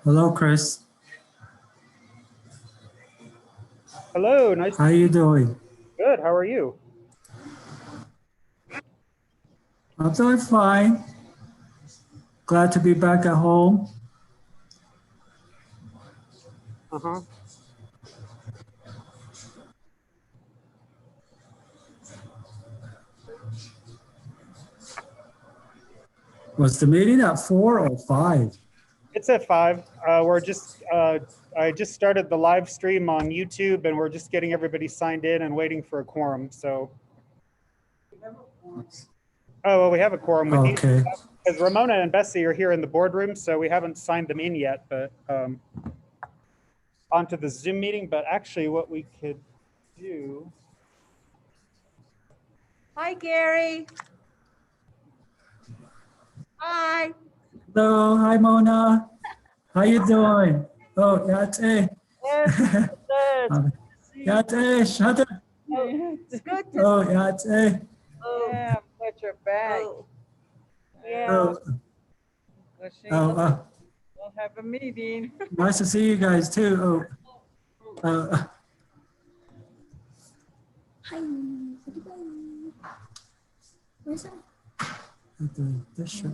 Hello, Chris. Hello, nice. How you doing? Good. How are you? I'm doing fine. Glad to be back at home. Uh-huh. Was the meeting at 4 or 5? It's at 5. I just started the live stream on YouTube and we're just getting everybody signed in and waiting for a quorum. So, oh, well, we have a quorum with you Okay. because Ramona and Bessie are here in the boardroom. So we haven't signed them in yet, but onto the Zoom meeting. But actually what we could do. Hi, Gary. Hi. Hello. Hi, Mona. How you doing? Oh, Yate. Yate, shut up. It's good to Oh, see Yate. Yeah, but you're back. you. Yeah. Oh, oh, We'll have a meeting. nice to see you guys too. Oh, Hi, everybody. Where's that? this shirt.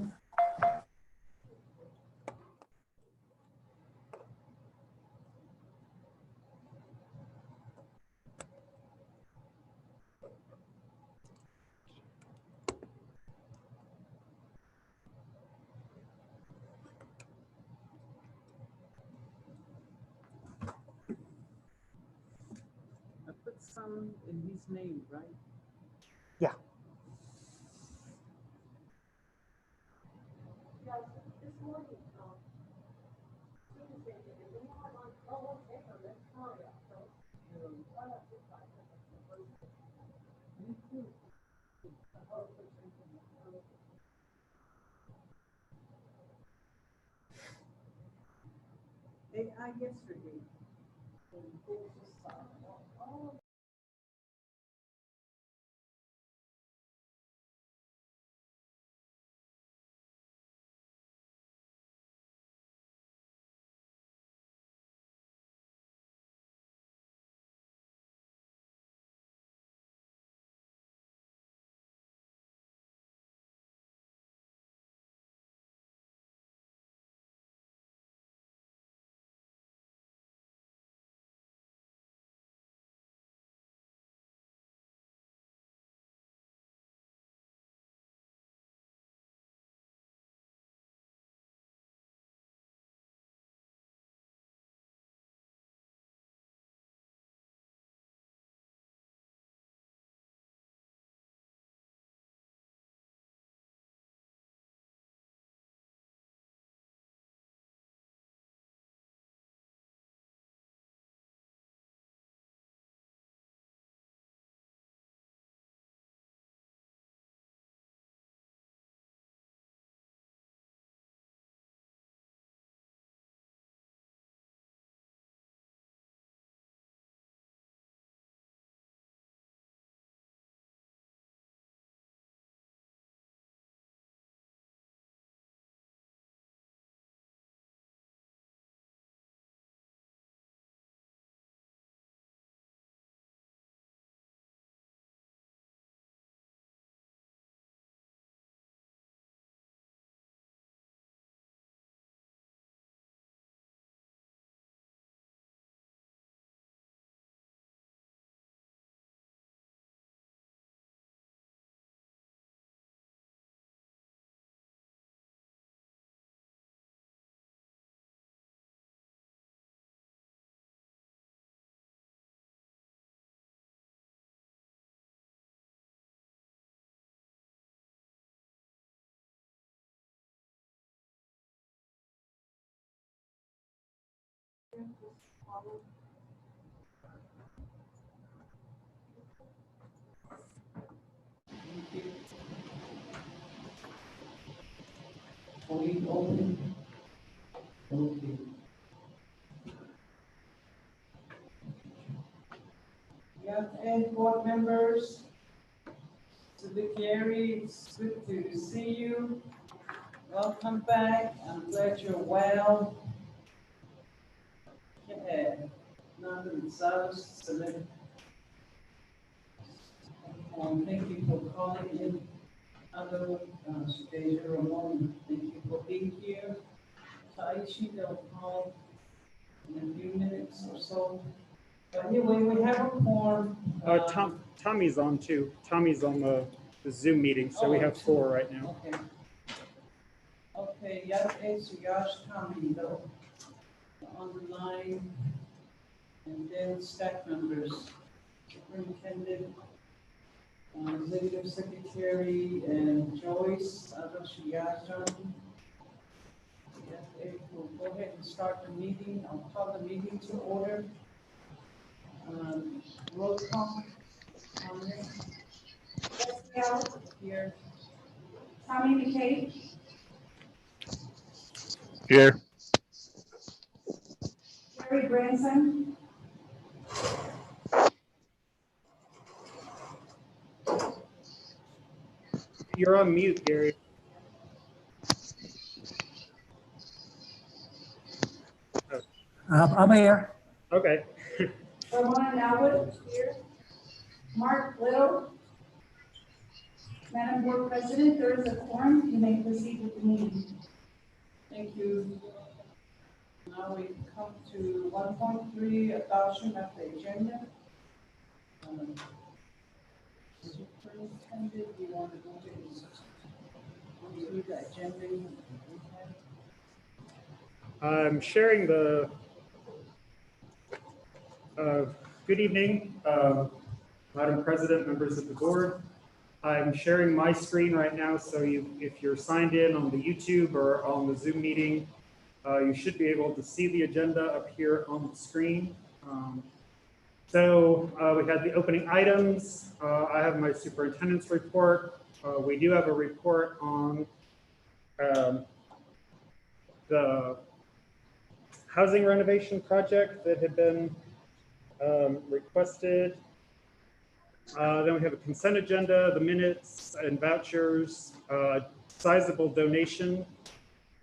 I put some in his name, right? Yeah. AI yesterday. Only open. Okay. Yeah, and board members, to the Gary, it's good to see you. Welcome back. I'm glad you're well. Now the results submitted. Thank you for calling in. Other, Deja Ramon, thank you for being here. Taishi, they'll call in a few minutes or so. But anyway, we have a form. Tommy's on too. Tommy's on the Zoom meeting, so we have 4 right now. Okay. Okay, Yat is Yash Tommy, though, on the line. And then staff members, Superintendent, Executive Secretary, and Joyce, Adoshiyajan. We'll go ahead and start the meeting. I'll call the meeting to order. Roll call. Here. Tommy McKay, Here. Gary Branson, You're on mute, Gary. I'm here. Okay. Ramona Norwood here, Mark Little. Madam Board President, there is a quorum. You may proceed with the meeting. Thank you. Now we come to 1.3, adoption of the agenda. Superintendent, you want to go through the agenda? I'm sharing the, good evening, Madam President, members of the board. I'm sharing my screen right now, so if you're signed in on the YouTube or on the Zoom meeting, you should be able to see the agenda up here on the screen. So we had the opening items. I have my superintendent's report. We do have a report on the housing renovation project that had been requested. Then we have a consent agenda, the minutes and vouchers, sizable donation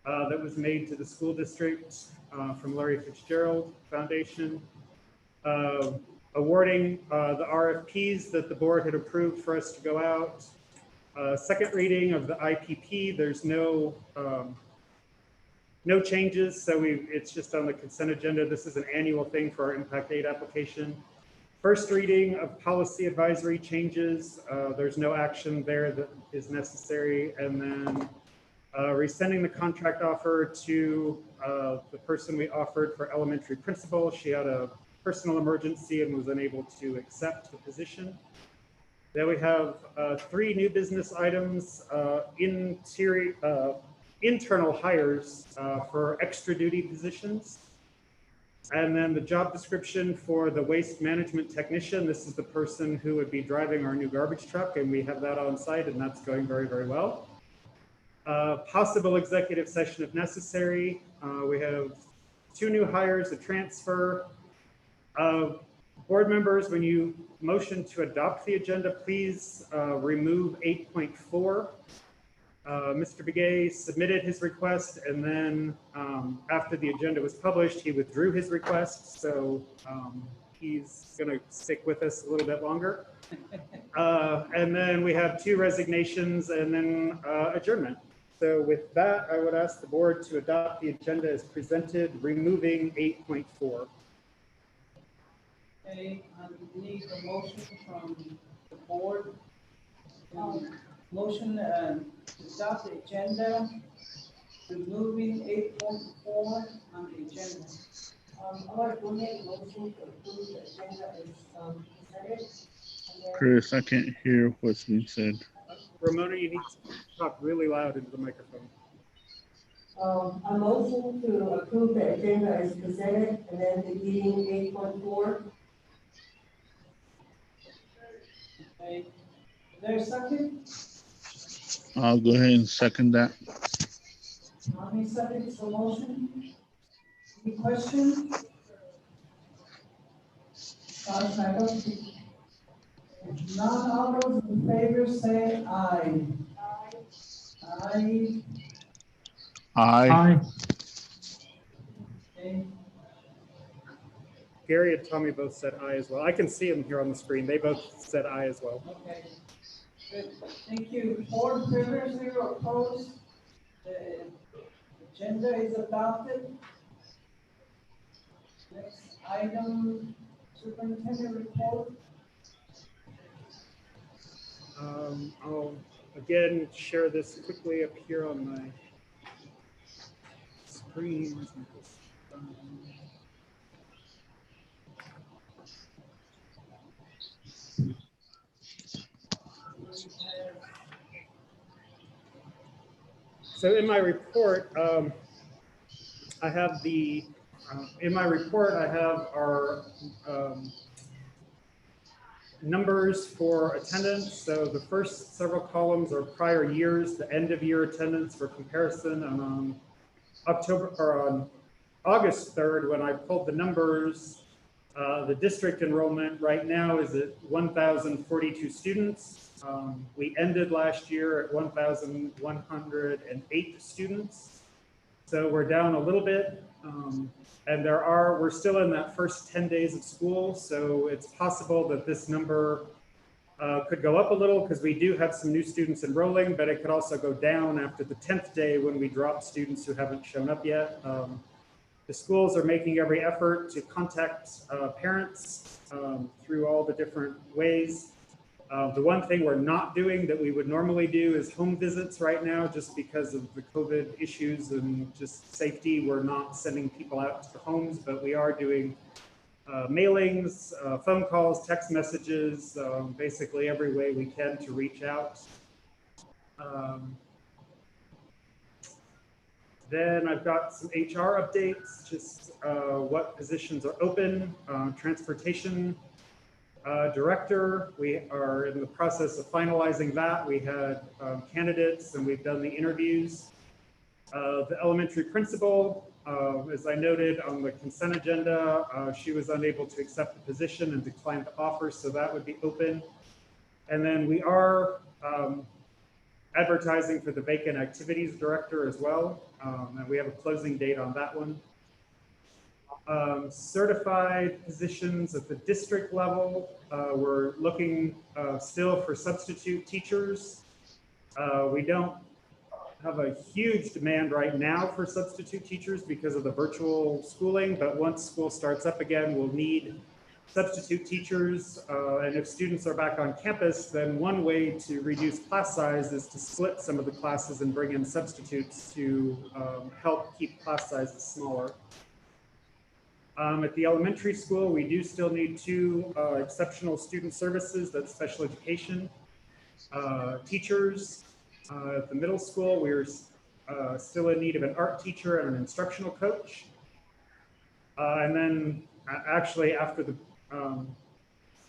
that was made to the school district from Larry Fitzgerald Foundation. Awarding the RFPs that the board had approved for us to go out. Second reading of the IPP, there's no changes, so it's just on the consent agenda. This is an annual thing for our impact aid application. First reading of policy advisory changes. There's no action there that is necessary. And then rescinding the contract offer to the person we offered for elementary principal. She had a personal emergency and was unable to accept the position. Then we have 3 new business items, internal hires for extra duty positions. And then the job description for the waste management technician. This is the person who would be driving our new garbage truck, and we have that on site, and that's going very, very well. Possible executive session if necessary. We have 2 new hires, a transfer. Board members, when you motion to adopt the agenda, please remove 8.4. Mr. Begay submitted his request, and then after the agenda was published, he withdrew his request. So he's going to stick with us a little bit longer. And then we have 2 resignations and then adjournment. So with that, I would ask the board to adopt the agenda as presented, removing 8.4. Okay, I need a motion from the board. Motion to adopt the agenda, removing 8.4 on the agenda. I want to make a motion to approve the agenda as presented. Chris, I can't hear what's being said. Ramona, you need to talk really loud into the microphone. A motion to approve the agenda as presented, and then deleting 8.4. Okay, is there a second? I'll go ahead and second that. How many seconds for motion? Any questions? Josh, I don't see. If none, all those in favor say aye. Aye. Aye. Aye. Okay. Gary and Tommy both said aye as well. I can see them here on the screen. They both said aye as well. Okay, good, thank you. 4 in favor, 0 opposed. The agenda is adopted. Next item, superintendent report. I'll again share this quickly up here on my screen. So in my report, I have our numbers for attendance. So the first several columns are prior years, the end of year attendance for comparison. And on August 3rd, when I pulled the numbers, the district enrollment right now is at 1,042 students. We ended last year at 1,108 students. So we're down a little bit. And we're still in that first 10 days of school. So it's possible that this number could go up a little because we do have some new students enrolling, but it could also go down after the 10th day when we drop students who haven't shown up yet. The schools are making every effort to contact parents through all the different ways. The one thing we're not doing that we would normally do is home visits right now, just because of the COVID issues and just safety. We're not sending people out to the homes, but we are doing mailings, phone calls, text messages, basically every way we can to reach out. Then I've got some HR updates, just what positions are open, transportation director. We are in the process of finalizing that. We had candidates and we've done the interviews. The elementary principal, as I noted on the consent agenda, she was unable to accept the position and declined the offer, so that would be open. And then we are advertising for the vacant activities director as well, and we have a closing date on that one. Certified positions at the district level, we're looking still for substitute teachers. We don't have a huge demand right now for substitute teachers because of the virtual schooling, but once school starts up again, we'll need substitute teachers. And if students are back on campus, then one way to reduce class size is to split some of the classes and bring in substitutes to help keep class sizes smaller. At the elementary school, we do still need 2 exceptional student services, that's special education teachers. At the middle school, we're still in need of an art teacher and an instructional coach. And then actually after the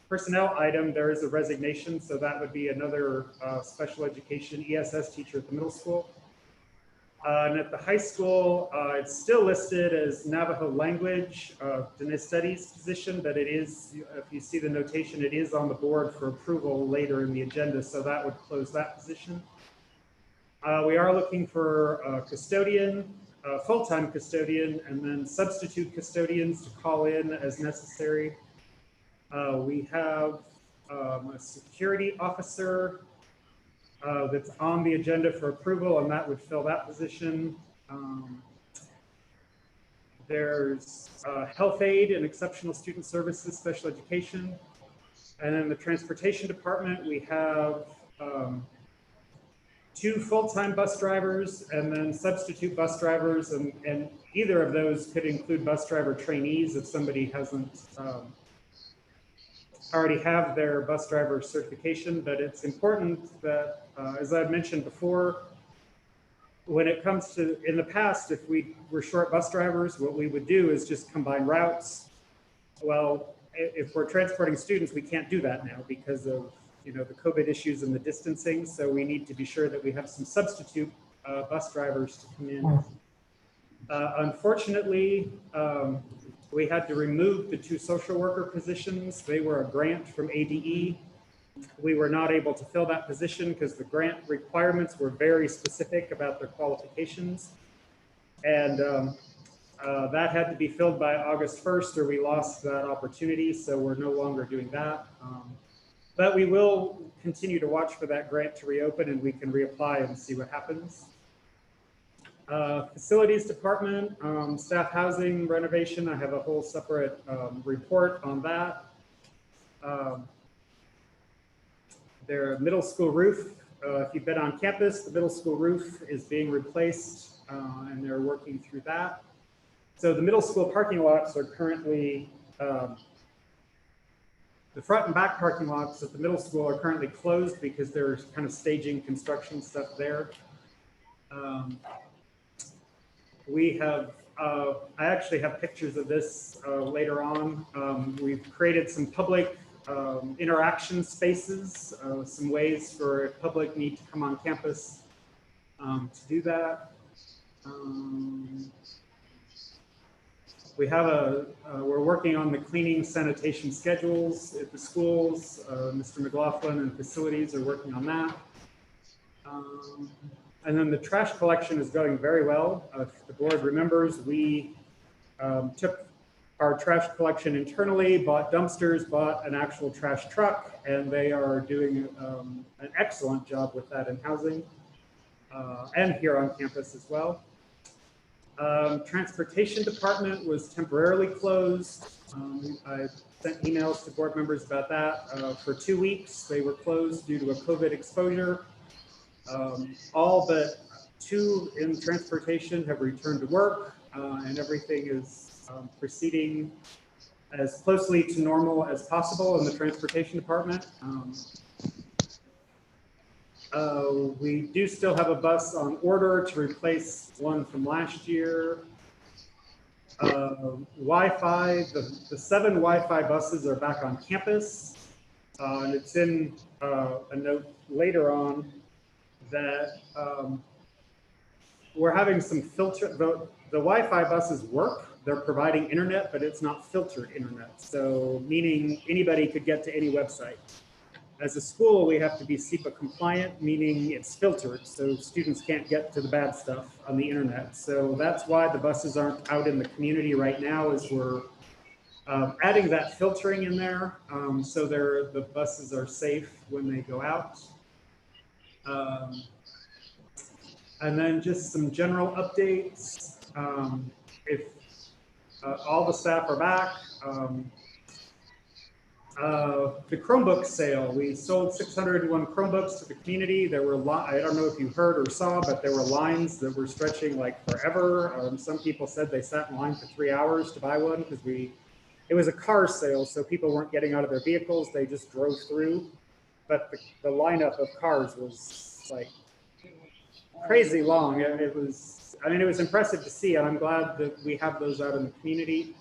personnel item, there is a resignation. So that would be another special education ESS teacher at the middle school. And at the high school, it's still listed as Navajo language, Diné studies position, but it is, if you see the notation, it is on the board for approval later in the agenda. So that would close that position. We are looking for a custodian, a full-time custodian, and then substitute custodians to call in as necessary. We have a security officer that's on the agenda for approval, and that would fill that position. There's health aid and exceptional student services, special education. And in the transportation department, we have 2 full-time bus drivers and then substitute bus drivers, and either of those could include bus driver trainees if somebody hasn't already have their bus driver certification. But it's important that, as I've mentioned before, when it comes to, in the past, if we were short bus drivers, what we would do is just combine routes. Well, if we're transporting students, we can't do that now because of the COVID issues and the distancing. So we need to be sure that we have some substitute bus drivers to come in. Unfortunately, we had to remove the 2 social worker positions. They were a grant from ADE. We were not able to fill that position because the grant requirements were very specific about their qualifications. And That had to be filled by August 1st or we lost that opportunity, so we're no longer doing that. But we will continue to watch for that grant to reopen and we can reapply and see what happens. Facilities department, staff housing renovation, I have a whole separate report on that. Their middle school roof, if you've been on campus, the middle school roof is being replaced and they're working through that. So the middle school parking lots are currently, the front and back parking lots at the middle school are currently closed because they're kind of staging construction stuff there. We have, I actually have pictures of this later on. We've created some public interaction spaces, some ways for public need to come on campus to do that. We have we're working on the cleaning sanitation schedules at the schools. Mr. McLaughlin and facilities are working on that. And then the trash collection is going very well. If the board remembers, we took our trash collection internally, bought dumpsters, bought an actual trash truck, and they are doing an excellent job with that in housing and here on campus as well. Transportation department was temporarily closed. I sent emails to board members about that. For 2 weeks, they were closed due to a COVID exposure. All but 2 in transportation have returned to work and everything is proceeding as closely to normal as possible in the transportation department. We do still have a bus on order to replace one from last year. Wi-Fi, the 7 Wi-Fi buses are back on campus. And it's in a note later on that we're having some filter, the Wi-Fi buses work, they're providing internet, but it's not filtered internet. So meaning anybody could get to any website. As a school, we have to be SEPA compliant, meaning it's filtered, so students can't get to the bad stuff on the internet. So that's why the buses aren't out in the community right now, is we're adding that filtering in there, so the buses are safe when they go out. And then just some general updates. If all the staff are back, the Chromebook sale, we sold 601 Chromebooks to the community. There were, I don't know if you heard or saw, but there were lines that were stretching like forever. Some people said they sat in line for 3 hours to buy one because it was a car sale, so people weren't getting out of their vehicles, they just drove through. But the lineup of cars was like crazy long. It was, I mean, it was impressive to see, and I'm glad that we have those out in the community.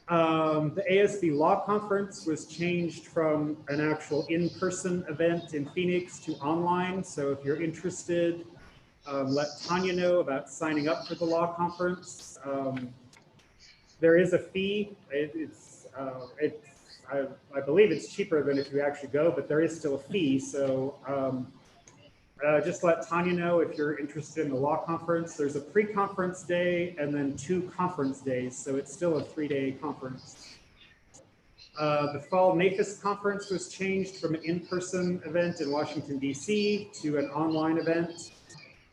The ASB Law Conference was changed from an actual in-person event in Phoenix to online. So if you're interested, let Tanya know about signing up for the Law Conference. There is a fee. I believe it's cheaper than if you actually go, but there is still a fee. So just let Tanya know if you're interested in the law conference. There's a pre-conference day and then 2 conference days. So it's still a 3-day conference. The fall NAFIS conference was changed from an in-person event in Washington, DC to an online event.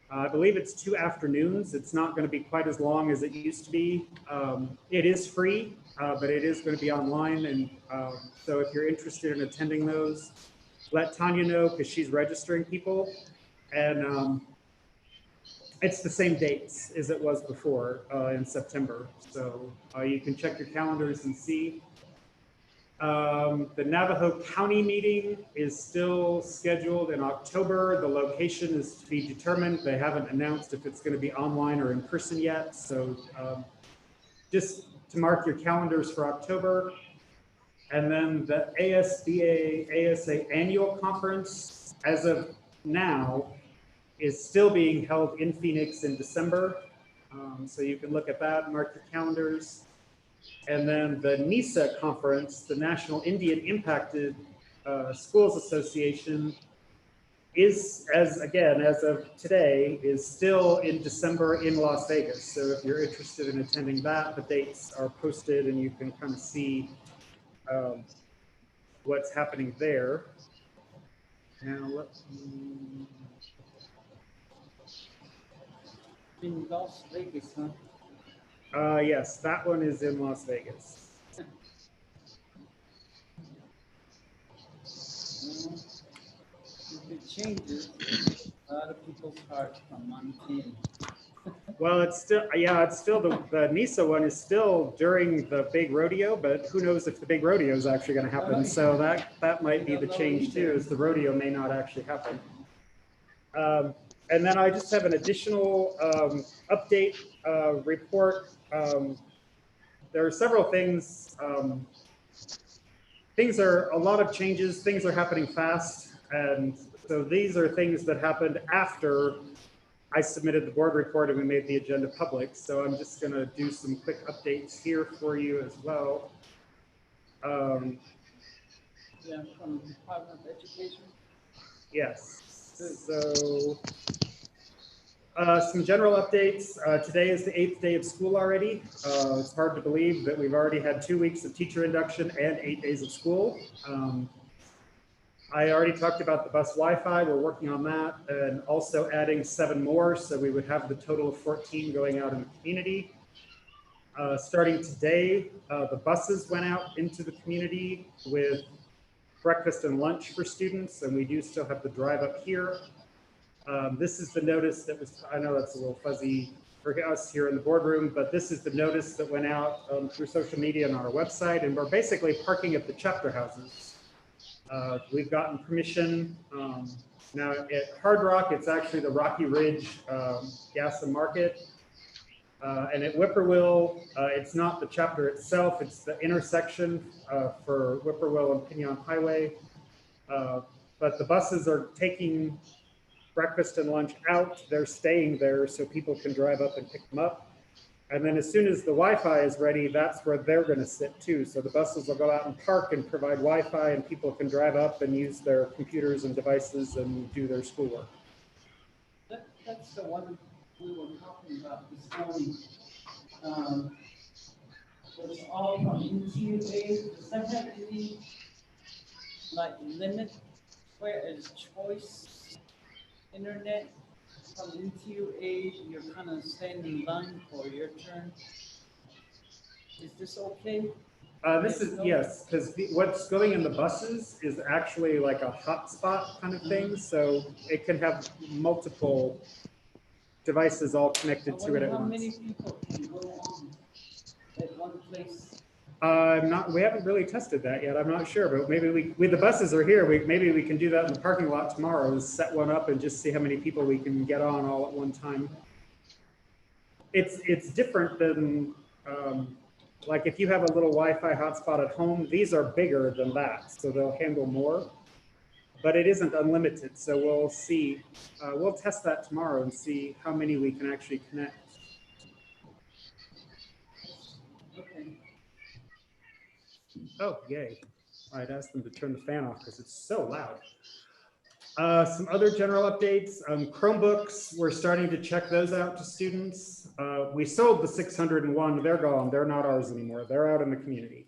I believe it's 2 afternoons. It's not going to be quite as long as it used to be. It is free, but it is going to be online. And so if you're interested in attending those, let Tanya know because she's registering people. And it's the same dates as it was before in September. So you can check your calendars and see. The Navajo County meeting is still scheduled in October. The location is to be determined. They haven't announced if it's going to be online or in person yet. So just to mark your calendars for October. And then the ASBA ASA annual conference, as of now, is still being held in Phoenix in December. So you can look at that, mark your calendars. And then the NISA conference, the National Indian Impacted Schools Association, is, as of today, is still in December in Las Vegas. So if you're interested in attending that, the dates are posted and you can kind of see what's happening there. Now, let me... In Las Vegas, huh? Yes, that one is in Las Vegas. Well, if it changes, a lot of people's hearts come on. Well, it's still, yeah, it's still the NISA one is still during the big rodeo, but who knows if the big rodeo is actually going to happen. So that might be the change too, is the rodeo may not actually happen. And then I just have an additional update report. There are several things. Things are a lot of changes. Things are happening fast. And so these are things that happened after I submitted the board report and we made the agenda public. So I'm just going to do some quick updates here for you as well. Yeah, from the Department of Education. Yes. So some general updates. Today is the 8th day of school already. It's hard to believe that we've already had 2 weeks of teacher induction and 8 days of school. I already talked about the bus Wi-Fi. We're working on that and also adding 7 more. So we would have the total of 14 going out in the community. Starting today, the buses went out into the community with breakfast and lunch for students. And we do still have the drive up here. This is the notice that was, I know that's a little fuzzy for us here in the boardroom, but this is the notice that went out through social media and on our website. And we're basically parking at the chapter houses. We've gotten permission. Now at Hard Rock, it's actually the Rocky Ridge Gas and Market. And at Whippoorwill, it's not the chapter itself, it's the intersection for Whippoorwill and Pinion Highway. But the buses are taking breakfast and lunch out. They're staying there so people can drive up and pick them up. And then as soon as the Wi-Fi is ready, that's where they're going to sit too. So the buses will go out and park and provide Wi-Fi and people can drive up and use their computers and devices and do their schoolwork. That's the one we were talking about this morning. Was all from NTUA. Does that have any like limit where is choice internet from NTUA? You're kind of standing in line for your turn. Is this okay? This is, yes, because what's going in the buses is actually like a hotspot kind of thing. So it can have multiple devices all connected to it at How once. many people can go on at one place? We haven't really tested that yet. I'm not sure, but maybe the buses are here. Maybe we can do that in the parking lot tomorrow, is set one up and just see how many people we can get on all at one time. It's different than, like if you have a little Wi-Fi hotspot at home, these are bigger than that, so they'll handle more, but it isn't unlimited. So we'll see, we'll test that tomorrow and see how many we can actually connect. Okay. Oh, yay. I'd asked them to turn the fan off because it's so loud. Some other general updates. Chromebooks, we're starting to check those out to students. We sold the 601, they're gone, they're not ours anymore. They're out in the community.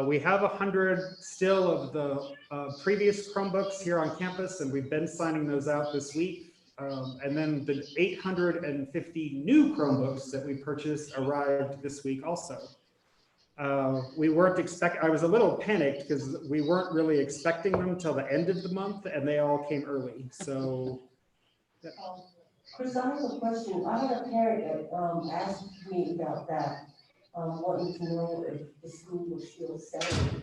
We have 100 still of the previous Chromebooks here on campus, and we've been signing those out this week. And then the 850 new Chromebooks that we purchased arrived this week also. We weren't I was a little panicked because we weren't really expecting them till the end of the month and they all came early. So. Chris, I have a question. I had a parent that asked me about that, wanting to know if the school was still selling.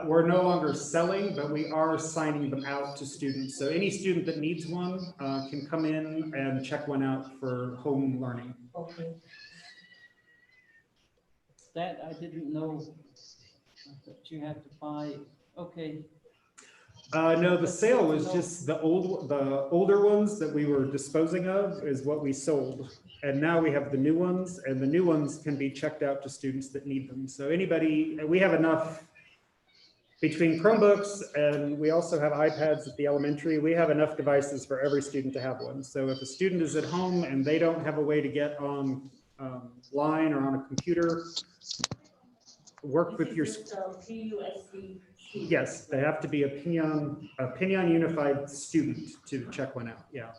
We're no longer selling, but we are signing them out to students. So any student that needs one can come in and check one out for home learning. Okay. That I didn't know that you have to buy. Okay. No, the sale was just the older ones that we were disposing of is what we sold. And now we have the new ones, and the new ones can be checked out to students that need them. So anybody, we have enough between Chromebooks and we also have iPads at the elementary, we have enough devices for every student to have one. So if a student is at home and they don't have a way to get on line or on a computer, work with your. PUSD. Yes, they have to be a Pinion Unified student to check one out. Yeah.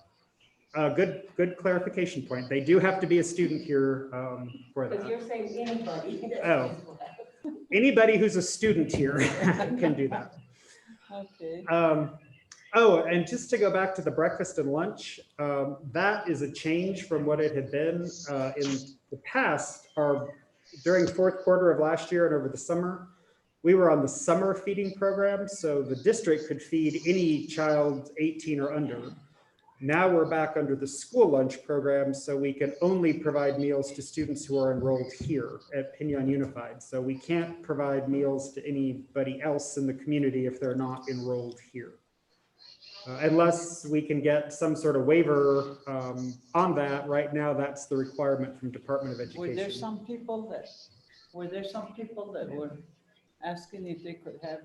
Good clarification point. They do have to be a student here for Because that. you're saying anybody. Oh. Anybody who's a student here can do that. Okay. Oh, and just to go back to the breakfast and lunch, that is a change from what it had been in the past. During fourth quarter of last year and over the summer, we were on the summer feeding program, so the district could feed any child 18 or under. Now we're back under the school lunch program, so we can only provide meals to students who are enrolled here at Pinion Unified. So we can't provide meals to anybody else in the community if they're not enrolled here. Unless we can get some sort of waiver on that. Right now, that's the requirement from Department of Education. Were there some people that were asking if they could have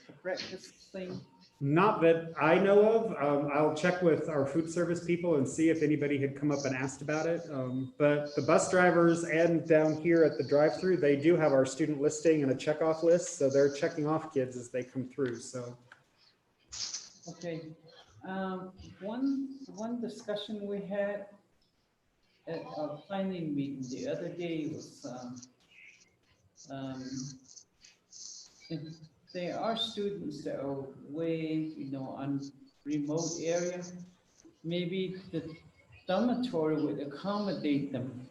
a breakfast thing? Not that I know of. I'll check with our food service people and see if anybody had come up and asked about it. But the bus drivers and down here at the drive-through, they do have our student listing and a checkoff list. So they're checking off kids as they come through. So. Okay. One discussion we had at our planning meeting the other day was if there are students that are way, on remote area, maybe the dormitory would accommodate them.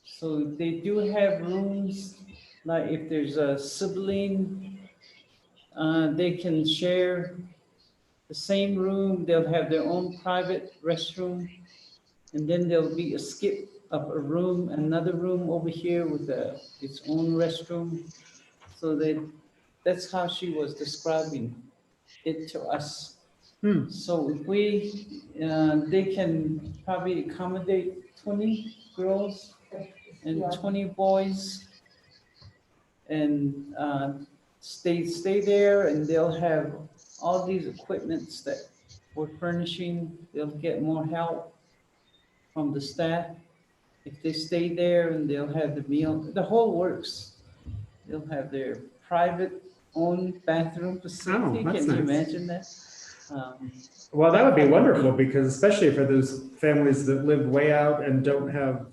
So they do have rooms, like if there's a sibling, they can share the same room. They'll have their own private restroom. And then there'll be a skip of a room, another room over here with its own restroom. So that's how she was describing it to us. So if they can probably accommodate 20 girls and 20 boys and stay there, and they'll have all these equipments that we're furnishing. They'll get more help from the staff if they stay there, and they'll have the meal, the whole works. They'll have their private own bathroom facility. Oh, that's Can you nice. imagine that? Well, that would be wonderful, because especially for those families that live way out and don't have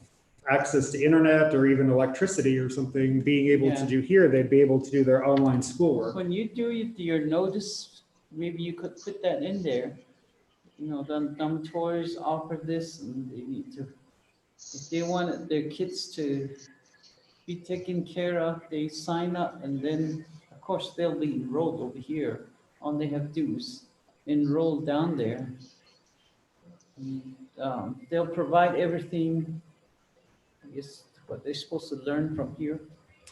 access to internet or even electricity or something, being able to Yeah. do here, they'd be able to do their online schoolwork. When you do your notice, maybe you could put that in there. The dormitories offer this, and they need to, if they want their kids to be taken care of, they sign up, and then, of course, they'll be enrolled over here. All they have to do is enroll down there. And, they'll provide everything, I guess, what they're supposed to learn from here.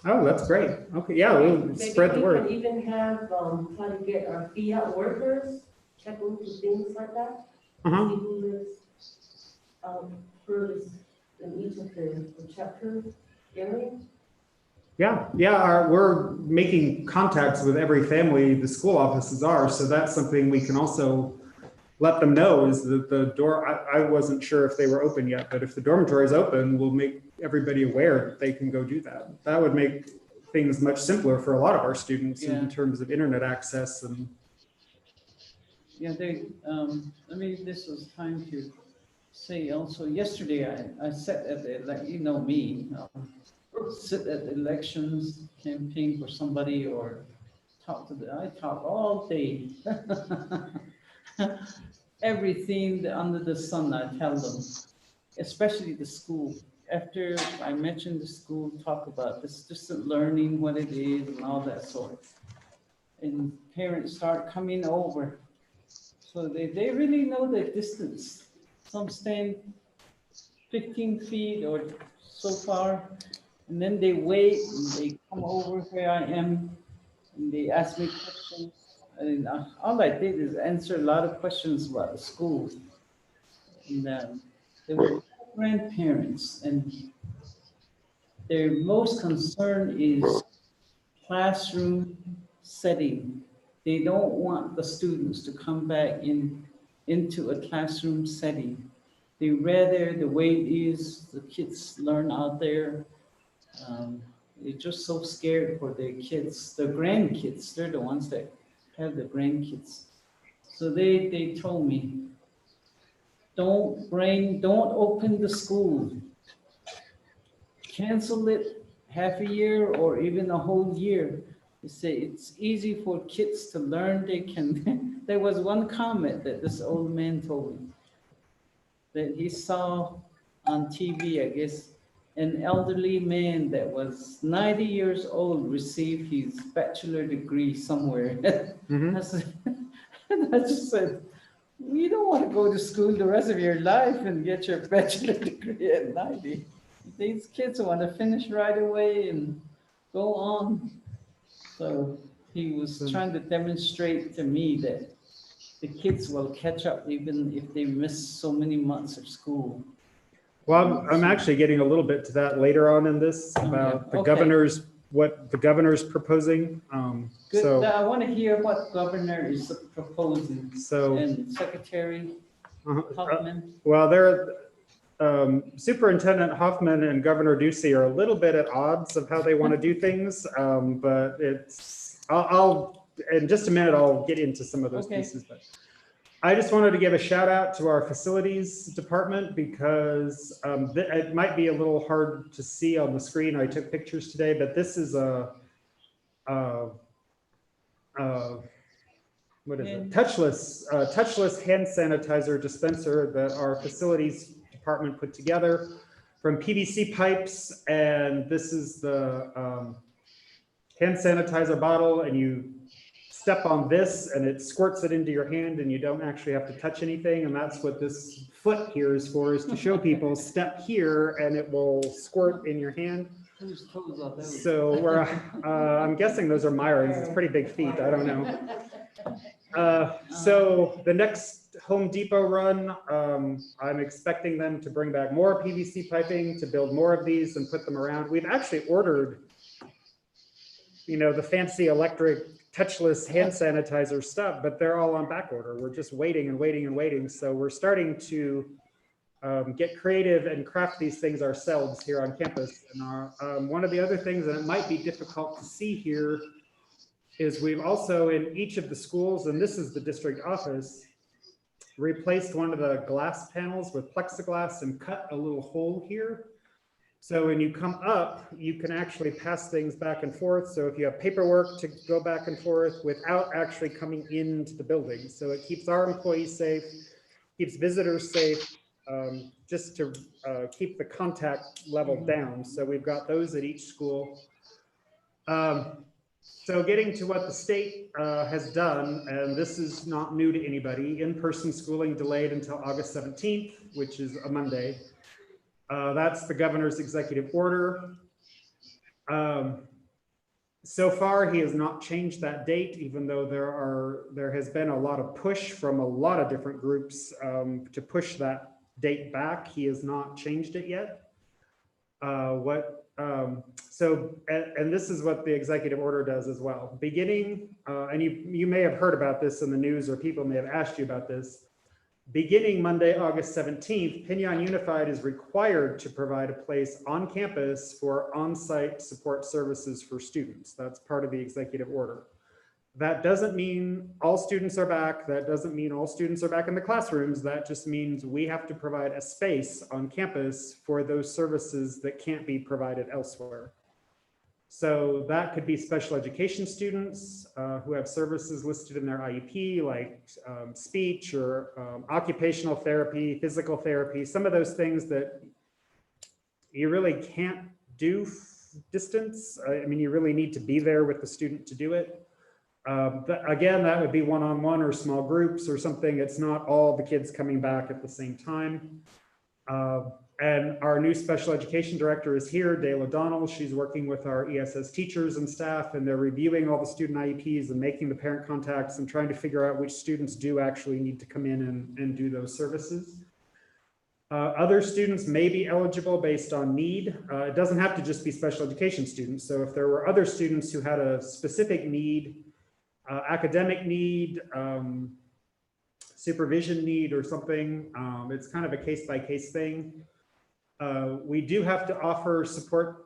Oh, that's great. Okay, yeah, we'll spread the We word. can even have, try to get our fiat workers, check into things like that. Uh-huh. See who lives, furthest in each of the chapter areas. Yeah, we're making contacts with every family the school offices are, so that's something we can also let them know, is that the door, I wasn't sure if they were open yet, but if the dormitory is open, we'll make everybody aware that they can go do that. That would make things much simpler for a lot of our students in terms of internet access and. Yeah, this was time to say also, yesterday I sat at sit at the elections, campaign for somebody, or I talk all day. Everything under the sun, I tell them, especially the school. After I mention the school, talk about this distant learning, what it is, and all that sort. And parents start coming over. So they really know the distance. Some stand 15 feet or so far, and then they wait and they come over where I am, and they ask me questions. And all I did is answer a lot of questions about the school. And they were grandparents, and their most concern is classroom setting. They don't want the students to come back into a classroom setting. They rather the way it is, the kids learn out there. They're just so scared for their kids, their grandkids. They're the ones that have the grandkids. So they told me, don't open the school. Cancel it half a year or even a whole year. They say it's easy for kids to learn. They can. There was one comment that this old man told me that he saw on TV, I guess, an elderly man that was 90 years old receive his bachelor degree somewhere. Mhm. I said- I just said, you don't want to go to school the rest of your life and get your bachelor degree at 90. These kids want to finish right away and go on. So he was trying to demonstrate to me that the kids will catch up even if they miss so many months of school. Well, I'm actually getting a little bit to that later on in this about the Okay. governor's, what the governor's proposing. Good. So, I want to hear what governor is proposing so, and Secretary Hoffman. well, Superintendent Hoffman and Governor Ducey are a little bit at odds of how they want to do things. But I'll, in just a minute, I'll get into some of those Okay. pieces, but I just wanted to give a shout out to our facilities department because it might be a little hard to see on the screen. I took pictures today, but this is what is it? Touchless hand sanitizer dispenser that our facilities department put together from PVC pipes. And this is the hand sanitizer bottle, and you step on this and it squirts it into your hand and you don't actually have to touch anything. And that's what this foot here is for, is to show people step here and it will squirt in your hand. Whose toes are those? So I'm guessing those are Myron's. It's pretty big feet. I don't know. So the next Home Depot run, I'm expecting them to bring back more PVC piping to build more of these and put them around. We've actually ordered, the fancy electric touchless hand sanitizer stuff, but they're all on back order. We're just waiting and waiting and waiting. So we're starting to get creative and craft these things ourselves here on campus. And one of the other things that it might be difficult to see here is we've also, in each of the schools, and this is the district office, replaced one of the glass panels with plexiglass and cut a little hole here. So when you come up, you can actually pass things back and forth. So if you have paperwork to go back and forth without actually coming into the building. So it keeps our employees safe, keeps visitors safe, just to keep the contact level down. So we've got those at each school. So getting to what the state has done, and this is not new to anybody, in-person schooling delayed until August 17th, which is a Monday. That's the governor's executive order. So far, he has not changed that date, even though there has been a lot of push from a lot of different groups to push that date back. He has not changed it yet. And this is what the executive order does as well. Beginning, and you may have heard about this in the news, or people may have asked you about this. Beginning Monday, August 17th, Pinyon Unified is required to provide a place on campus for on-site support services for students. That's part of the executive order. That doesn't mean all students are back. That doesn't mean all students are back in the classrooms. That just means we have to provide a space on campus for those services that can't be provided elsewhere. So that could be special education students who have services listed in their IEP, like speech or occupational therapy, physical therapy, some of those things that you really can't do distance. I mean, you really need to be there with the student to do it. Again, that would be one-on-one or small groups or something. It's not all the kids coming back at the same time. And our new special education director is here, Dale O'Donnell. She's working with our ESS teachers and staff, and they're reviewing all the student IEPs and making the parent contacts and trying to figure out which students do actually need to come in and do those services. Other students may be eligible based on need. It doesn't have to just be special education students. So if there were other students who had a specific need academic need, supervision need or something. It's kind of a case-by-case thing. We do have to offer support.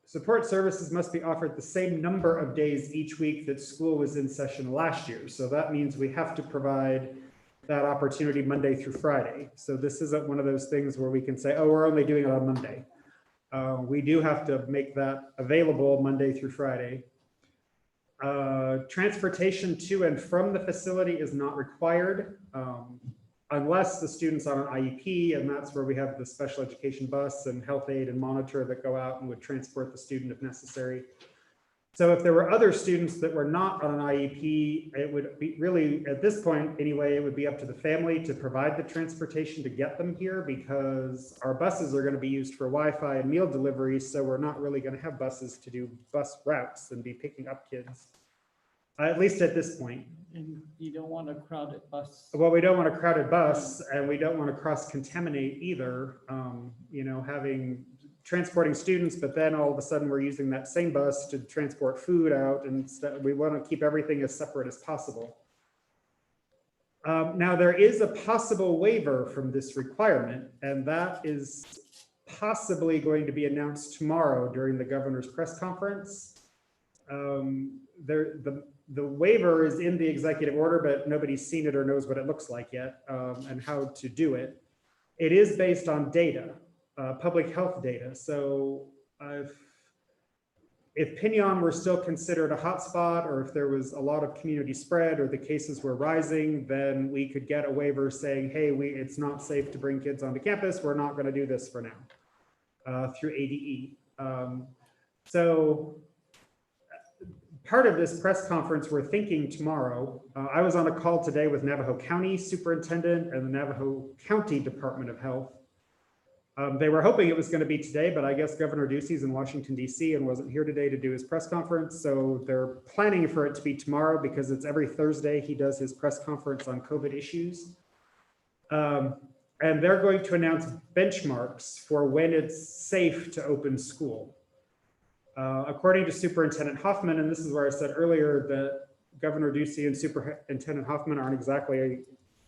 Support services must be offered the same number of days each week that school was in session last year. So that means we have to provide that opportunity Monday through Friday. So this isn't one of those things where we can say, oh, we're only doing it on Monday. We do have to make that available Monday through Friday. Transportation to and from the facility is not required unless the student's on an IEP, and that's where we have the special education bus and health aid and monitor that go out and would transport the student if necessary. So if there were other students that were not on an IEP, it would be really, at this point anyway, it would be up to the family to provide the transportation to get them here, because our buses are going to be used for Wi-Fi and meal deliveries. So we're not really going to have buses to do bus routes and be picking up kids, at least at this point. And you don't want a crowded bus. Well, we don't want a crowded bus, and we don't want to cross-contaminate either, you know, transporting students, but then all of a sudden we're using that same bus to transport food out, and we want to keep everything as separate as possible. Now, there is a possible waiver from this requirement, and that is possibly going to be announced tomorrow during the governor's press conference. The waiver is in the executive order, but nobody's seen it or knows what it looks like yet, and how to do it. It is based on data, public health data. So if Pinyon were still considered a hotspot, or if there was a lot of community spread or the cases were rising, then we could get a waiver saying, hey, it's not safe to bring kids onto campus. We're not going to do this for now through ADE. So part of this press conference we're thinking tomorrow, I was on a call today with Navajo County Superintendent and the Navajo County Department of Health. They were hoping it was going to be today, but I guess Governor Ducey's in Washington, D.C. and wasn't here today to do his press conference. So they're planning for it to be tomorrow, because it's every Thursday he does his press conference on COVID issues. And they're going to announce benchmarks for when it's safe to open school. According to Superintendent Hoffman, and this is where I said earlier that Governor Ducey and Superintendent Hoffman aren't exactly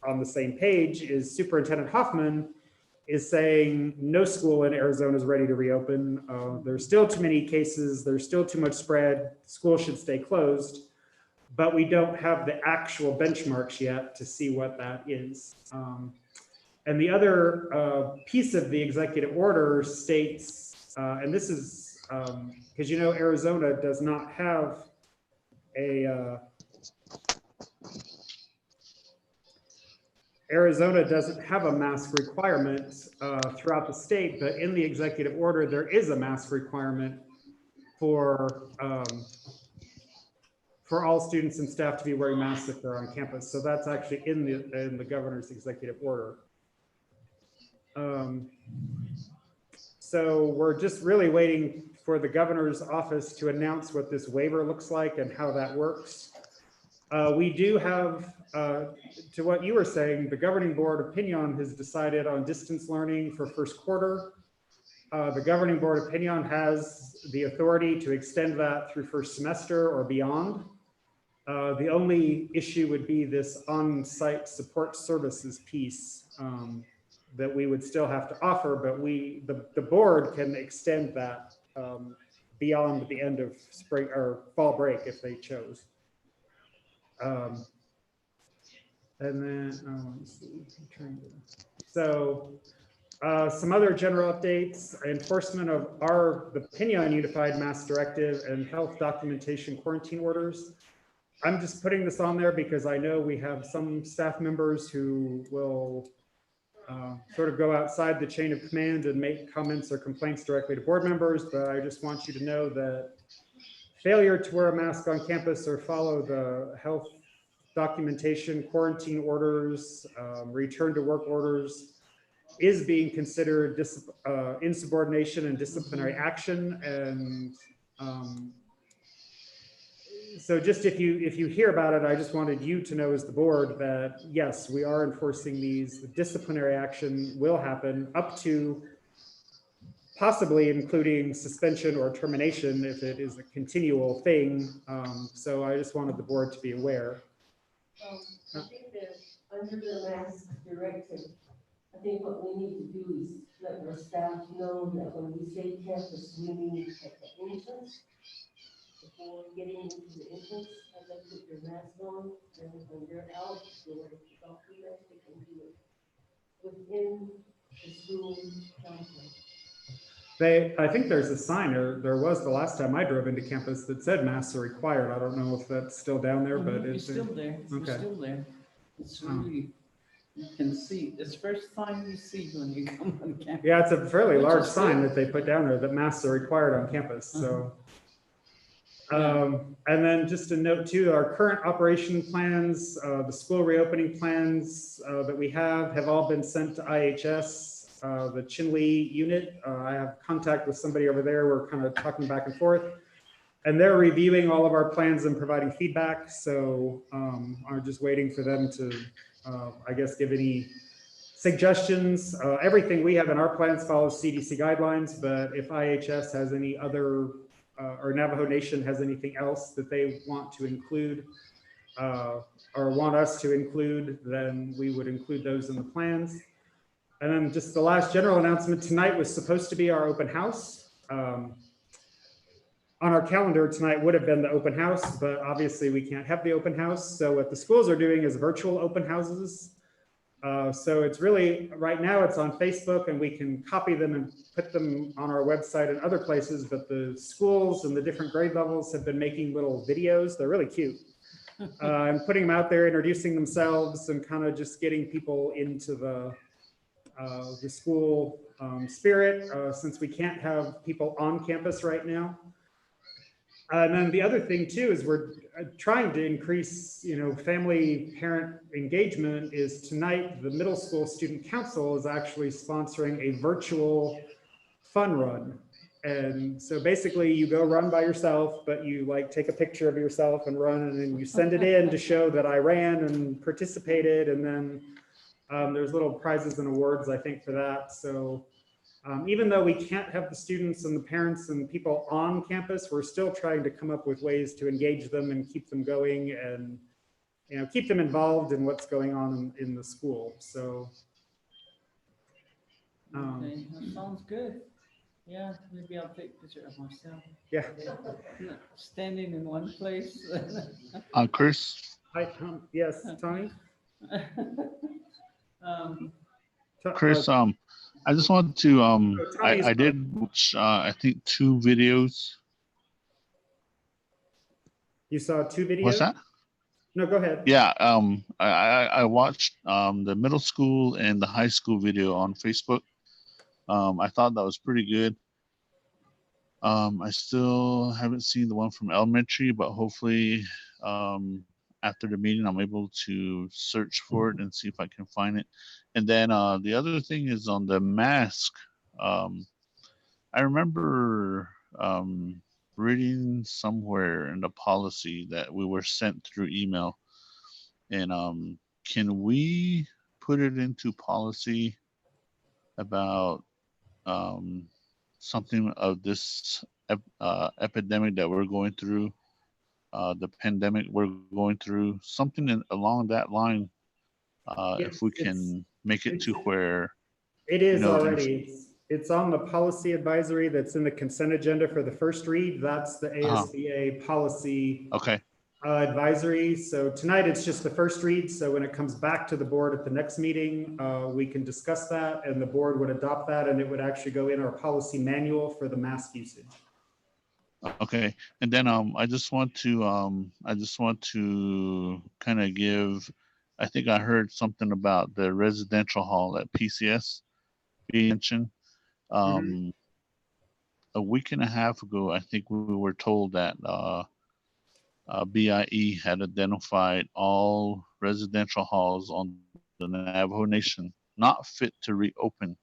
on the same page, is Superintendent Hoffman is saying no school in Arizona is ready to reopen. There's still too many cases. There's still too much spread. School should stay closed, but we don't have the actual benchmarks yet to see what that is. And the other piece of the executive order states, and this is, because you know Arizona does not have a mask requirement throughout the state, but in the executive order there is a mask requirement for all students and staff to be wearing masks if they're on campus. So that's actually in the governor's executive order. So we're just really waiting for the governor's office to announce what this waiver looks like and how that works. We do have, to what you were saying, the governing board of Pinyon has decided on distance learning for first quarter. The governing board of Pinyon has the authority to extend that through first semester or beyond. The only issue would be this on-site support services piece that we would still have to offer, but the board can extend that beyond the end of spring or fall break if they chose. And then, let's see, so some other general updates: enforcement of the Pinyon Unified Mask Directive and health documentation quarantine orders. I'm just putting this on there because I know we have some staff members who will sort of go outside the chain of command and make comments or complaints directly to board members, but I just want you to know that failure to wear a mask on campus or follow the health documentation, quarantine orders, return to work orders is being considered insubordination and disciplinary action. And so just if you hear about it, I just wanted you to know as the board that yes, we are enforcing these. The disciplinary action will happen up to possibly including suspension or termination if it is a continual thing. So I just wanted the board to be aware. I think that under the mask directive, I think what we need to do is let our staff know that when we say campus, we mean at the entrance. Before getting into the entrance, have them put their mask on, and when they're out, go ahead and take off your mask, they can do it within the school campus. I think there's a sign, or there was the last time I drove into campus, that said masks are required. I don't know if that's still down there, but It's still there. It's Okay. still there. It's really, you can see, it's the first time you see when you come on campus. yeah, it's a fairly Which large is sign good. that they put down there that masks are required on campus, so. Yeah. And then just a note too, our current operation plans, the school reopening plans that we have all been sent to IHS, the Chinle unit. I have contact with somebody over there. We're kind of talking back and forth. And they're reviewing all of our plans and providing feedback. So I'm just waiting for them to, I guess, give any suggestions. Everything we have in our plans follows CDC guidelines, but if IHS has any other, or Navajo Nation has anything else that they want to include or want us to include, then we would include those in the plans. And then just the last general announcement, tonight was supposed to be our open house. On our calendar tonight would have been the open house, but obviously we can't have the open house. So what the schools are doing is virtual open houses. So it's really, right now it's on Facebook and we can copy them and put them on our website and other places, but the schools and the different grade levels have been making little videos. They're really cute. And putting them out there, introducing themselves and kind of just getting people into the school spirit, since we can't have people on campus right now. And then the other thing too is we're trying to increase, family parent engagement. Is tonight the middle school student council is actually sponsoring a virtual fun run. And so basically you go run by yourself, but you like take a picture of yourself and run, and then you send it in to show that I ran and participated. And then there's little prizes and awards, I think, for that. So even though we can't have the students and the parents and people on campus, we're still trying to come up with ways to engage them and keep them going and keep them involved in what's going on in the school. So Okay, that sounds good. Yeah, maybe I'll take a picture of myself. yeah. Standing in one place. Chris, Hi, Tom. Yes, Tony. Chris, I just wanted to, Tony's I did watch, I think 2 videos. You saw 2 videos? What's that? No, go ahead. Yeah, I watched the middle school and the high school video on Facebook. I thought that was pretty good. I still haven't seen the one from elementary, but hopefully after the meeting, I'm able to search for it and see if I can find it. And then the other thing is on the mask. I remember reading somewhere in the policy that we were sent through email. And can we put it into policy about something of this epidemic that we're going through, the pandemic we're going through, something along that line, if we can make it to where it is already. It's on the policy advisory that's in the consent agenda for the first read. That's the ASBA policy advisory. So tonight it's just the first read. So when it comes back to the board at the next meeting, we can discuss that and the board would adopt that, and it would actually go in our policy manual for the mask usage. Okay, and then I just want to kind of give. I think I heard something about the residential hall at PCS being mentioned. A week and a half ago, I think we were told that BIE had identified all residential halls on the Navajo Nation not fit to reopen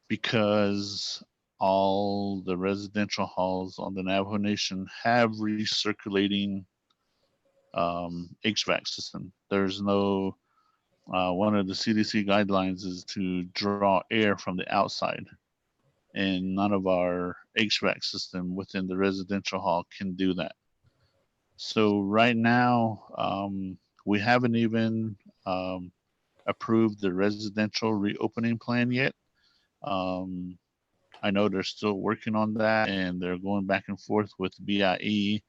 because all the residential halls on the Navajo Nation have recirculating HVAC system. There's no one of the CDC guidelines is to draw air from the outside, and none of our HVAC system within the residential hall can do that. So right now, we haven't even approved the residential reopening plan yet. I know they're still working on that, and they're going back and forth with BIE,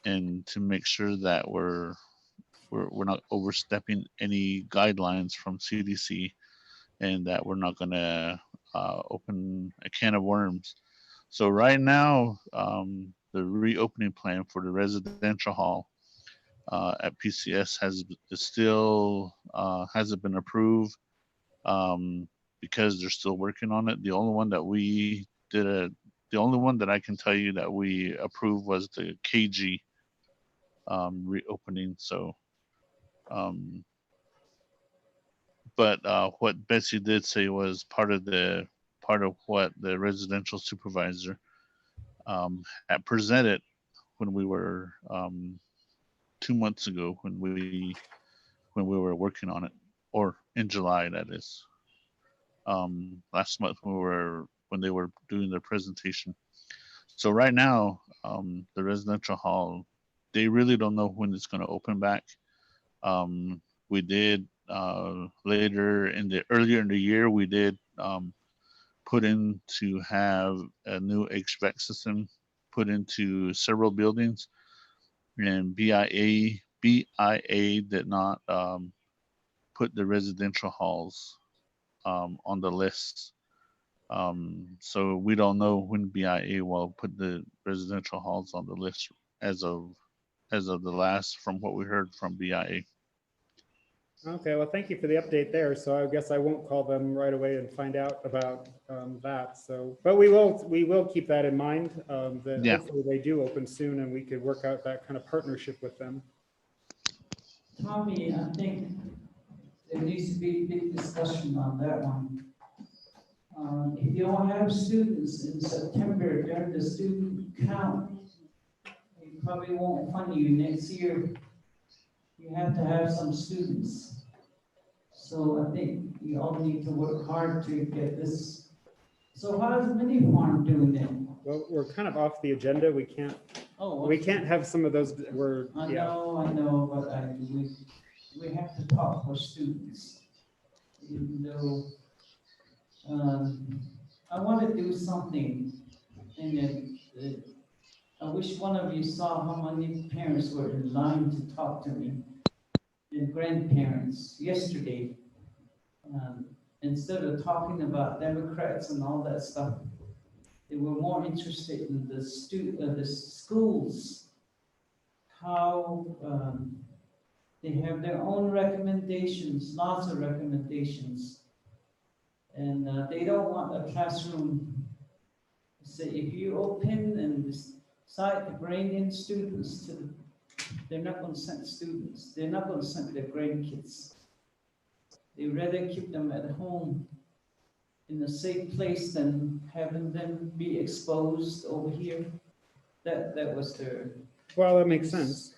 and to make sure that we're not overstepping any guidelines from CDC, and that we're not going to open a can of worms. So right now, the reopening plan for the residential hall at PCS hasn't been approved, because they're still working on it. The only one that I can tell you that we approved was the KG reopening. So, but what Betsy did say was part of what the residential supervisor had presented when we were 2 months ago when we were working on it, or in July, that is. Last month when they were doing their presentation. So right now, the residential hall, they really don't know when it's going to open back. We did earlier in the year, we did put in to have a new HVAC system put into several buildings, and BIA did not put the residential halls on the list. So we don't know when BIA will put the residential halls on the list as of the last, from what we heard from BIA. Okay, well, thank you for the update there. So I guess I won't call them right away and find out about that. So, but we will keep that in mind, that Yeah. hopefully they do open soon and we could work out that kind of partnership with them. Tommy, I think there needs to be a big discussion on that one. If you don't have students in September during the student count, we probably won't fund you next year. You have to have some students. So I think you all need to work hard to get this. So how is Mini Farm doing then? Well, we're kind of off the agenda. We can't have some of those. I know, but we have to talk for students. Even though I want to do something, and I wish one of you saw how many parents were in line to talk to me, and grandparents yesterday. Instead of talking about Democrats and all that stuff, they were more interested in the schools, how they have their own recommendations, lots of recommendations. And they don't want a classroom. Say, if you open and decide to bring in students they're not going to send students. They're not going to send their grandkids. They rather keep them at home in a safe place than having them be exposed over here. That was their. Well, that makes sense.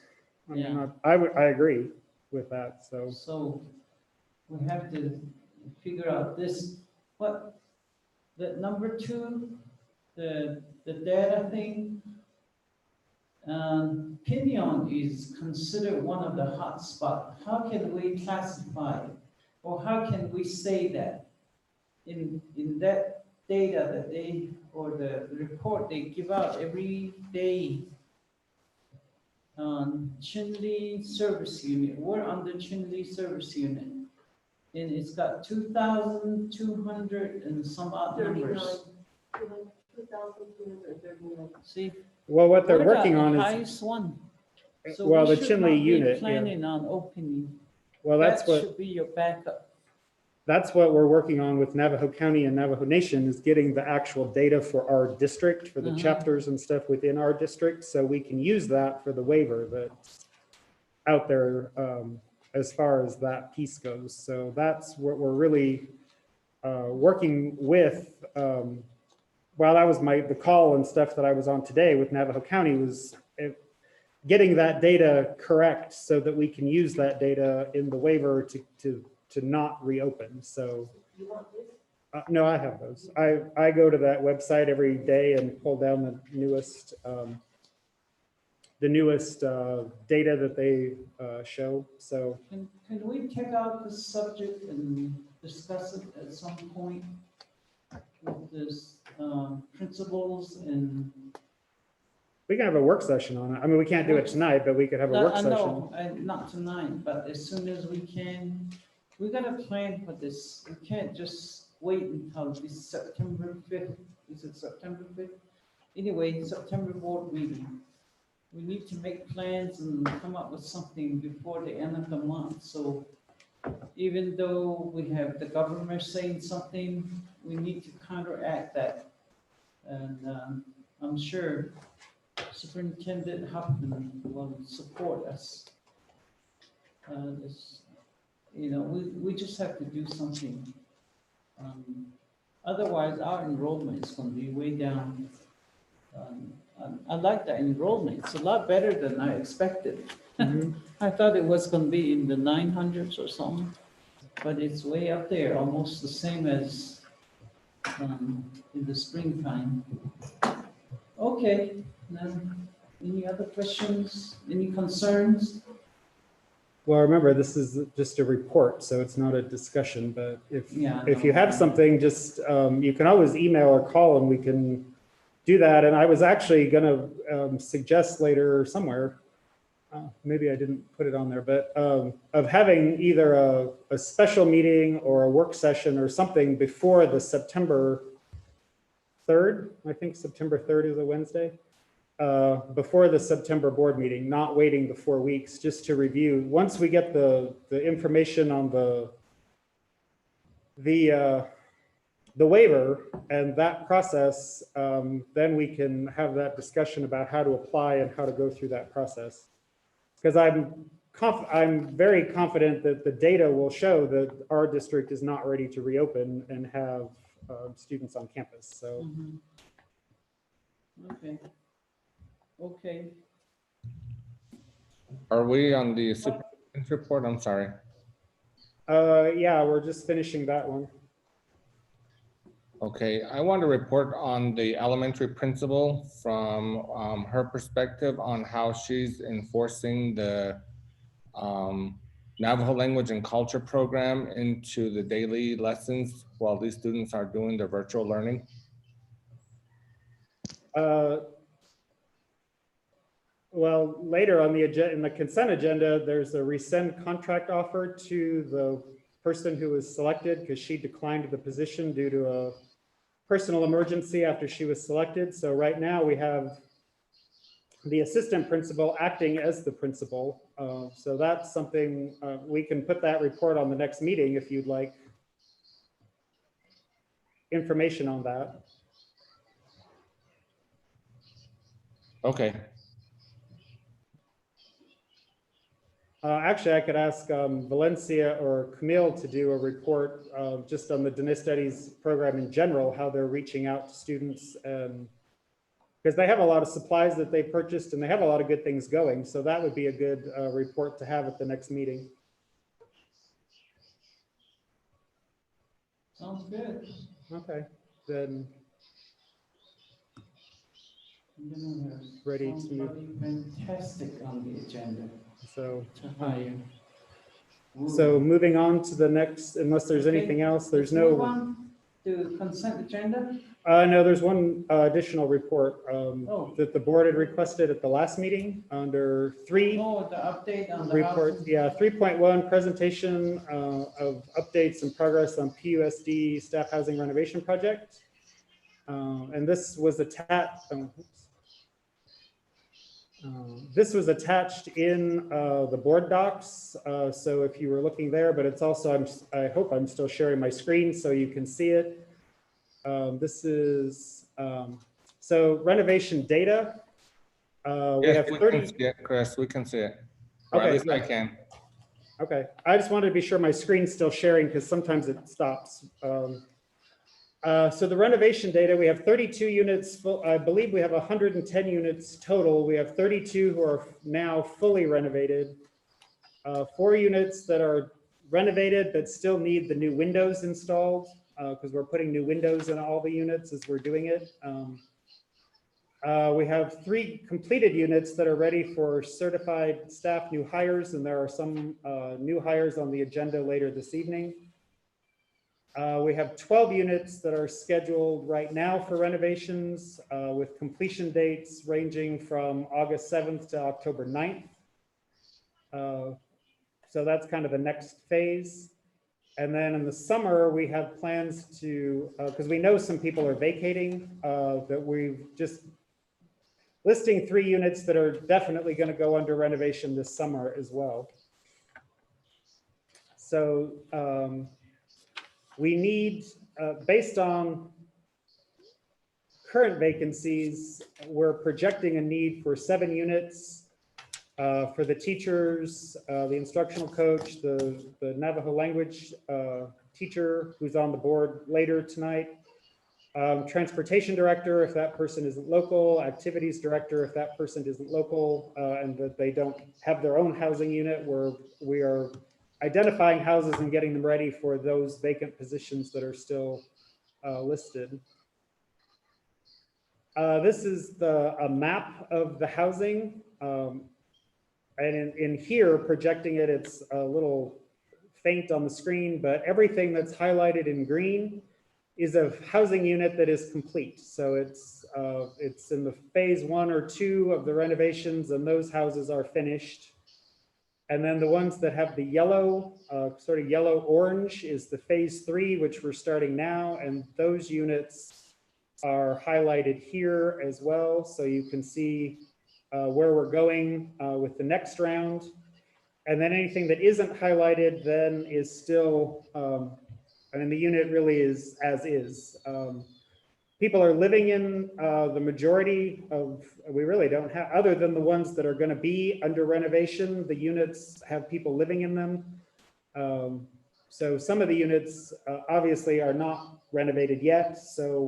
I mean, Yeah. I agree with that. So we have to figure out this. What the number 2, the data thing. Pinion is considered one of the hot spots. How can we classify, or how can we say that in that data that they, or the report they give out every day on Chinle Service Unit? We're under Chinle Service Unit, and it's got 2,200 and some odd numbers. 2,239. See, Well, what they're we're working the on is, highest one. So well, we the should Chinle not be unit. Yeah. planning on opening. Well, That should be your backup. that's what we're working on with Navajo County and Navajo Nation, is getting the actual data for our district, for the chapters and stuff within our district, so we can use that for the waiver that's out there as far as that piece goes. So that's what we're really working with. Well, that was the call and stuff that I was on today with Navajo County, was getting that data correct so that we can use that data in the waiver to not reopen. So You want this? no, I have those. I go to that website every day and pull down the newest data that they show. So Can we take out this subject and discuss it at some point? With this, principles and. we can have a work session on it. I mean, we can't do it tonight, but we could have a work I session. know, not tonight, but as soon as we can, we gotta plan for this. We can't just wait until this September 5th. Is it September 5th? Anyway, September board meeting. We need to make plans and come up with something before the end of the month. So even though we have the governor saying something, we need to counteract that. And I'm sure Superintendent Huffman will support us. We just have to do something. Otherwise, our enrollment is going to be way down. I like the enrollment. It's a lot better than I expected. Mhm. I thought it was going to be in the 900s or something, but it's way up there, almost the same as in the springtime. Okay, then, any other questions, any concerns? Well, remember, this is just a report, so it's not a discussion, but Yeah, if you no. have something, just, you can always email or call and we can do that. And I was actually gonna suggest later somewhere, maybe I didn't put it on there, but of having either a special meeting or a work session or something before the September 3rd. I think September 3rd is a Wednesday. Before the September board meeting, not waiting the 4 weeks, just to review. Once we get the information on the waiver and that process, then we can have that discussion about how to apply and how to go through that process. Because I'm very confident that the data will show that our district is not ready to reopen and have students on campus. So. Mhm. Okay. Are we on the superintendent's report? I'm sorry. Yeah, we're just finishing that one. Okay, I want to report on the elementary principal from her perspective on how she's enforcing the Navajo language and culture program into the daily lessons while these students are doing their virtual learning. Well, later on the agenda, in the consent agenda, there's a rescind contract offer to the person who was selected because she declined the position due to a personal emergency after she was selected. So right now we have the assistant principal acting as the principal. So that's something we can put that report on the next meeting if you'd like information on that. Okay. Actually, I could ask Valencia or Camille to do a report just on the Diné Studies program in general, how they're reaching out to students, and because they have a lot of supplies that they purchased and they have a lot of good things going. So that would be a good report to have at the next meeting. Sounds good. Okay, then Then we have Ready to- somebody fantastic on the agenda so to hire. so moving on to the next, unless there's Okay, anything else, there's let's move no. on to consent agenda. No, there's one additional report Oh. that the board had requested at the last meeting under 3. Oh, the update on the Report, housing. yeah, 3.1 presentation of updates and progress on PUSD staff housing renovation project. And this was attached. This was attached in the board docs. So if you were looking there, but it's also, I hope I'm still sharing my screen so you can see it. This is, so renovation data. We Yes, have we 30. can see it, Chris, we can see it. Or Okay, at least I good. can. Okay, I just wanted to be sure my screen's still sharing because sometimes it stops. So the renovation data, we have 32 units, I believe we have 110 units total. We have 32 who are now fully renovated. 4 units that are renovated but still need the new windows installed because we're putting new windows in all the units as we're doing it. We have 3 completed units that are ready for certified staff new hires, and there are some new hires on the agenda later this evening. We have 12 units that are scheduled right now for renovations with completion dates ranging from August 7th to October 9th. So that's kind of the next phase. And then in the summer, we have plans to, because we know some people are vacating, that we've just listing 3 units that are definitely going to go under renovation this summer as well. So we need, based on current vacancies, we're projecting a need for 7 units for the teachers, the instructional coach, the Navajo language teacher who's on the board later tonight, transportation director if that person isn't local, activities director if that person isn't local, and that they don't have their own housing unit, where we are identifying houses and getting them ready for those vacant positions that are still listed. This is a map of the housing. And in here, projecting it, it's a little faint on the screen, but everything that's highlighted in green is a housing unit that is complete. So it's in the phase 1 or 2 of the renovations, and those houses are finished. And then the ones that have the yellow, sort of yellow-orange is the phase 3, which we're starting now. And those units are highlighted here as well. So you can see where we're going with the next round. And then anything that isn't highlighted then is still, I mean, the unit really is as is. People are living in the majority of, we really don't have, other than the ones that are going to be under renovation, the units have people living in them. So some of the units obviously are not renovated yet. So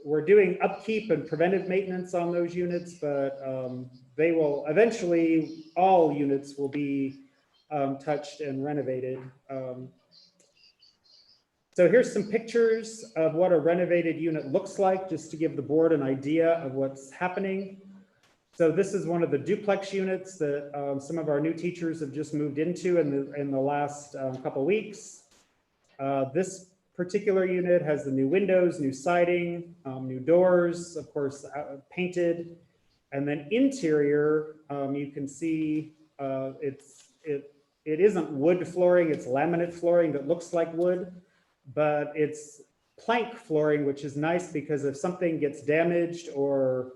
we're doing upkeep and preventive maintenance on those units, but they will eventually, all units will be touched and renovated. So here's some pictures of what a renovated unit looks like, just to give the board an idea of what's happening. So this is one of the duplex units that some of our new teachers have just moved into in the last couple weeks. This particular unit has the new windows, new siding, new doors, of course, painted. And then interior, you can see it isn't wood flooring, it's laminate flooring that looks like wood, but it's plank flooring, which is nice because if something gets damaged or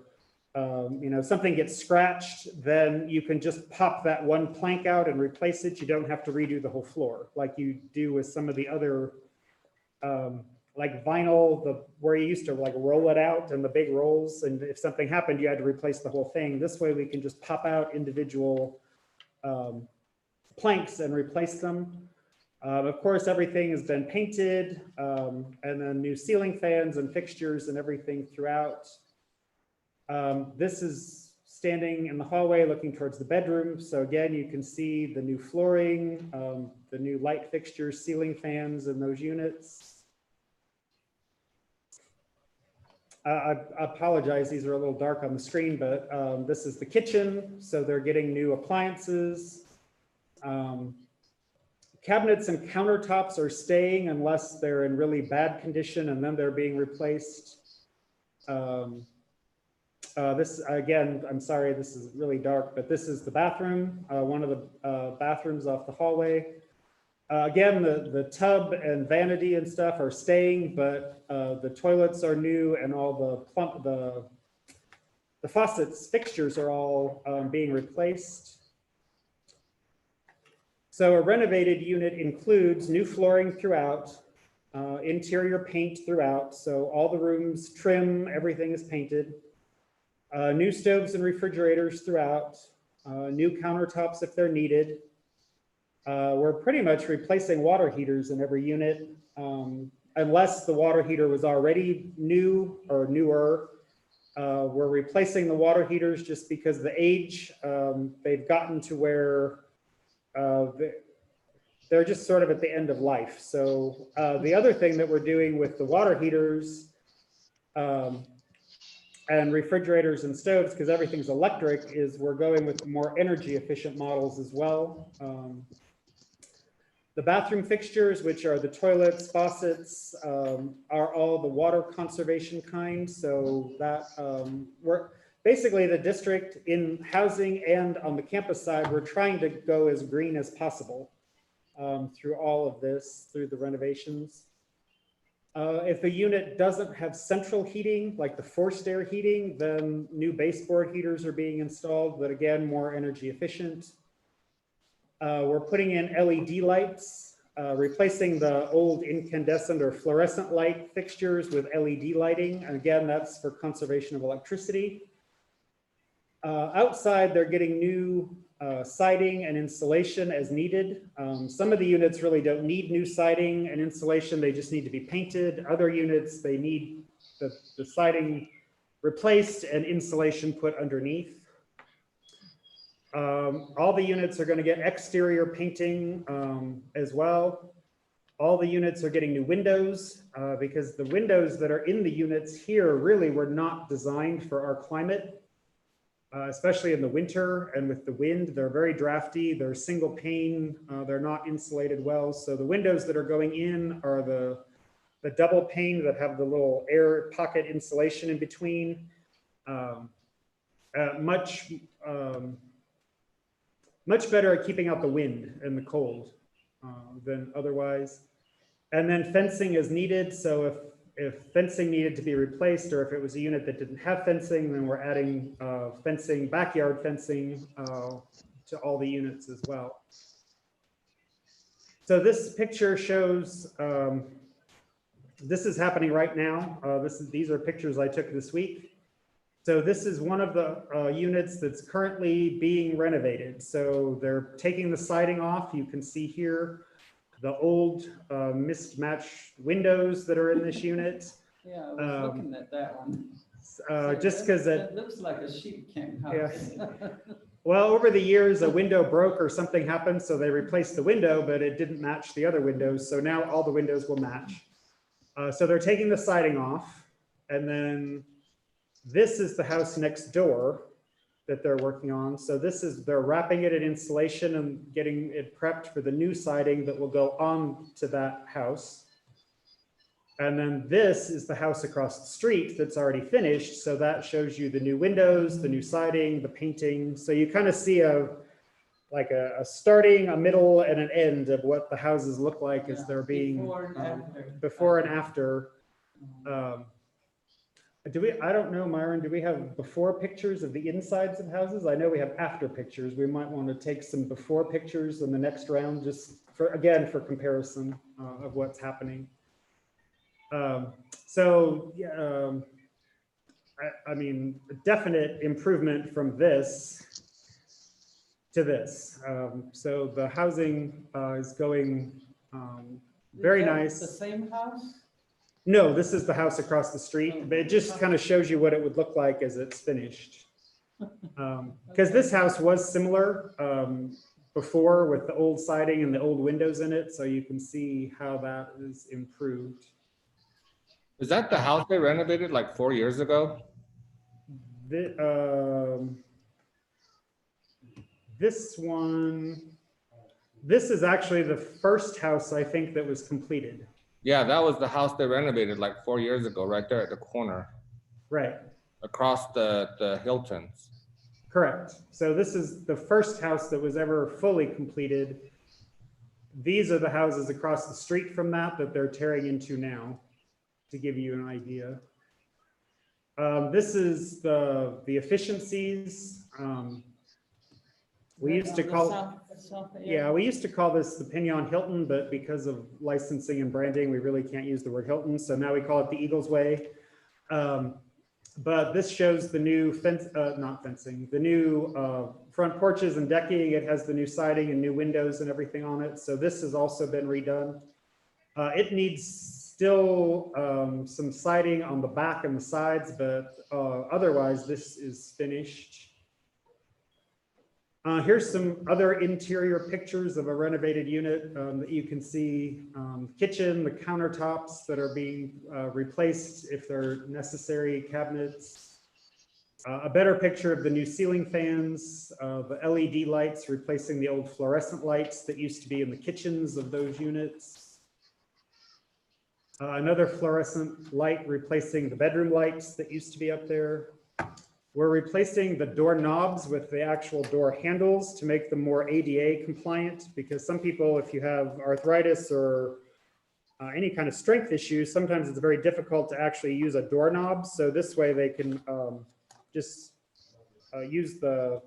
something gets scratched, then you can just pop that one plank out and replace it. You don't have to redo the whole floor like you do with some of the other like vinyl, where you used to like roll it out and the big rolls, and if something happened, you had to replace the whole thing. This way we can just pop out individual planks and replace them. Of course, everything has been painted, and then new ceiling fans and fixtures and everything throughout. This is standing in the hallway looking towards the bedroom. So again, you can see the new flooring, the new light fixtures, ceiling fans in those units. I apologize, these are a little dark on the screen, but this is the kitchen. So they're getting new appliances. Cabinets and countertops are staying unless they're in really bad condition, and then they're being replaced. This, again, I'm sorry, this is really dark, but this is the bathroom, one of the bathrooms off the hallway. Again, the tub and vanity and stuff are staying, but the toilets are new, and all the faucets fixtures are all being replaced. So a renovated unit includes new flooring throughout, interior paint throughout. So all the rooms, trim, everything is painted. New stoves and refrigerators throughout, new countertops if they're needed. We're pretty much replacing water heaters in every unit. unless the water heater was already new or newer. We're replacing the water heaters just because of the age. They've gotten to where they're just sort of at the end of life. So the other thing that we're doing with the water heaters and refrigerators and stoves, because everything's electric, is we're going with more energy efficient models as well. The bathroom fixtures, which are the toilets, faucets, are all the water conservation kind. So that we're basically the district in housing and on the campus side, we're trying to go as green as possible through all of this, through the renovations. If a unit doesn't have central heating, like the forced air heating, then new baseboard heaters are being installed, but again, more energy efficient. We're putting in LED lights, replacing the old incandescent or fluorescent light fixtures with LED lighting. And again, that's for conservation of electricity. Outside, they're getting new siding and insulation as needed. Some of the units really don't need new siding and insulation. They just need to be painted. Other units, they need the siding replaced and insulation put underneath. All the units are going to get exterior painting as well. All the units are getting new windows because the windows that are in the units here really were not designed for our climate, especially in the winter and with the wind. They're very drafty, they're single pane, they're not insulated well. So the windows that are going in are the double pane that have the little air pocket insulation in between. Much better at keeping out the wind and the cold than otherwise. And then fencing is needed. So if fencing needed to be replaced, or if it was a unit that didn't have fencing, then we're adding fencing, backyard fencing to all the units as well. So this picture shows, this is happening right now. These are pictures I took this week. So this is one of the units that's currently being renovated. So they're taking the siding off. You can see here the old mismatched windows that are in this unit. Yeah, I was looking at that one. Just because it looks like a sheep camp house. Yeah. Well, over the years, a window broke or something happened, so they replaced the window, but it didn't match the other windows. So now all the windows will match. So they're taking the siding off, and then this is the house next door that they're working on. So they're wrapping it in insulation and getting it prepped for the new siding that will go on to that house. And then this is the house across the street that's already finished. So that shows you the new windows, the new siding, the painting. So you kind of see a starting, a middle, and an end of what the houses look like as they're being before and after. I don't know, Myron, do we have before pictures of the insides of houses? I know we have after pictures. We might want to take some before pictures in the next round, just for comparison of what's happening. I mean, a definite improvement from this to this. So the housing is going very nice. The same house? No, this is the house across the street, but it just kind of shows you what it would look like as it's finished. Because this house was similar before with the old siding and the old windows in it. So you can see how that is improved. Is that the house they renovated like 4 years ago? This is actually the first house I think that was completed. Yeah, that was the house they renovated like 4 years ago, right there at the corner. Right. Across the Hiltons. Correct. So this is the first house that was ever fully completed. These are the houses across the street from that they're tearing into now, to give you an idea. This is the efficiencies. We used to call we used to call this the Pinion Hilton, but because of licensing and branding, we really can't use the word Hilton. So now we call it the Eagles Way. But this shows the new the new front porches and decking. It has the new siding and new windows and everything on it. So this has also been redone. It needs Still some siding on the back and the sides, but otherwise this is finished. Here's some other interior pictures of a renovated unit that you can see. Kitchen, the countertops that are being replaced if they're necessary, cabinets. A better picture of the new ceiling fans, the LED lights replacing the old fluorescent lights that used to be in the kitchens of those units. Another fluorescent light replacing the bedroom lights that used to be up there. We're replacing the door knobs with the actual door handles to make them more ADA compliant, because some people, if you have arthritis or any kind of strength issues, sometimes it's very difficult to actually use a doorknob. So this way they can just use the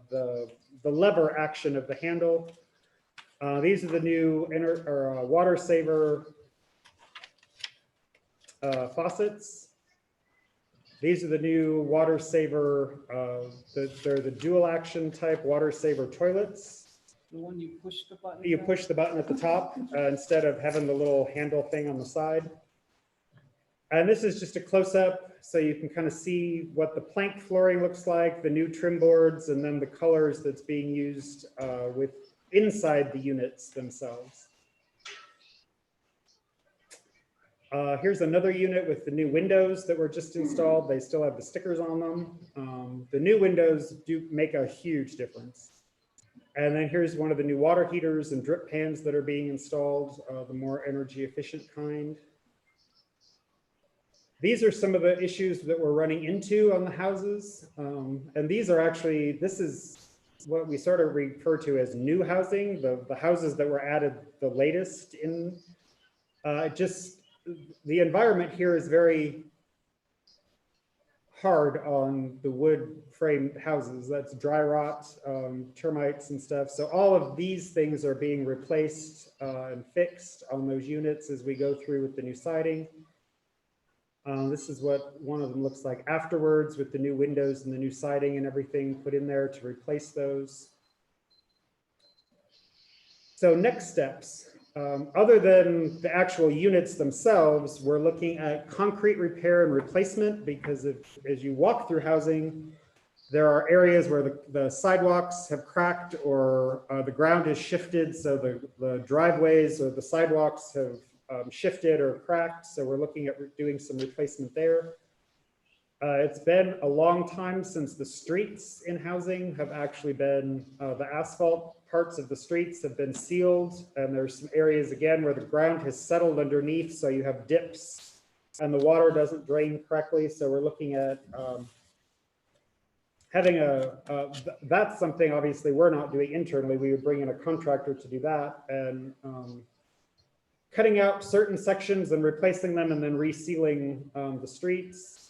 lever action of the handle. These are the new water saver faucets. These are the new water saver, they're the dual action type water saver toilets. The one you push the button? You push the button at the top instead of having the little handle thing on the side. And this is just a close-up, so you can kind of see what the plank flooring looks like, the new trim boards, and then the colors that's being used with inside the units themselves. Here's another unit with the new windows that were just installed. They still have the stickers on them. The new windows do make a huge difference. And then here's one of the new water heaters and drip pans that are being installed, the more energy efficient kind. These are some of the issues that we're running into on the houses. And these are actually, this is what we sort of refer to as new housing, the houses that were added the latest in. The environment here is very hard on the wood frame houses. That's dry rot, termites and stuff. So all of these things are being replaced and fixed on those units as we go through with the new siding. This is what one of them looks like afterwards with the new windows and the new siding and everything put in there to replace those. So next steps. Other than the actual units themselves, we're looking at concrete repair and replacement, because as you walk through housing, there are areas where the sidewalks have cracked or the ground has shifted. So the driveways or the sidewalks have shifted or cracked. So we're looking at doing some replacement there. It's been a long time since the streets in housing have actually been, the asphalt parts of the streets have been sealed, and there's some areas again where the ground has settled underneath, so you have dips and the water doesn't drain correctly. So we're looking at having that's something obviously we're not doing internally. We would bring in a contractor to do that, and cutting out certain sections and replacing them and then resealing the streets.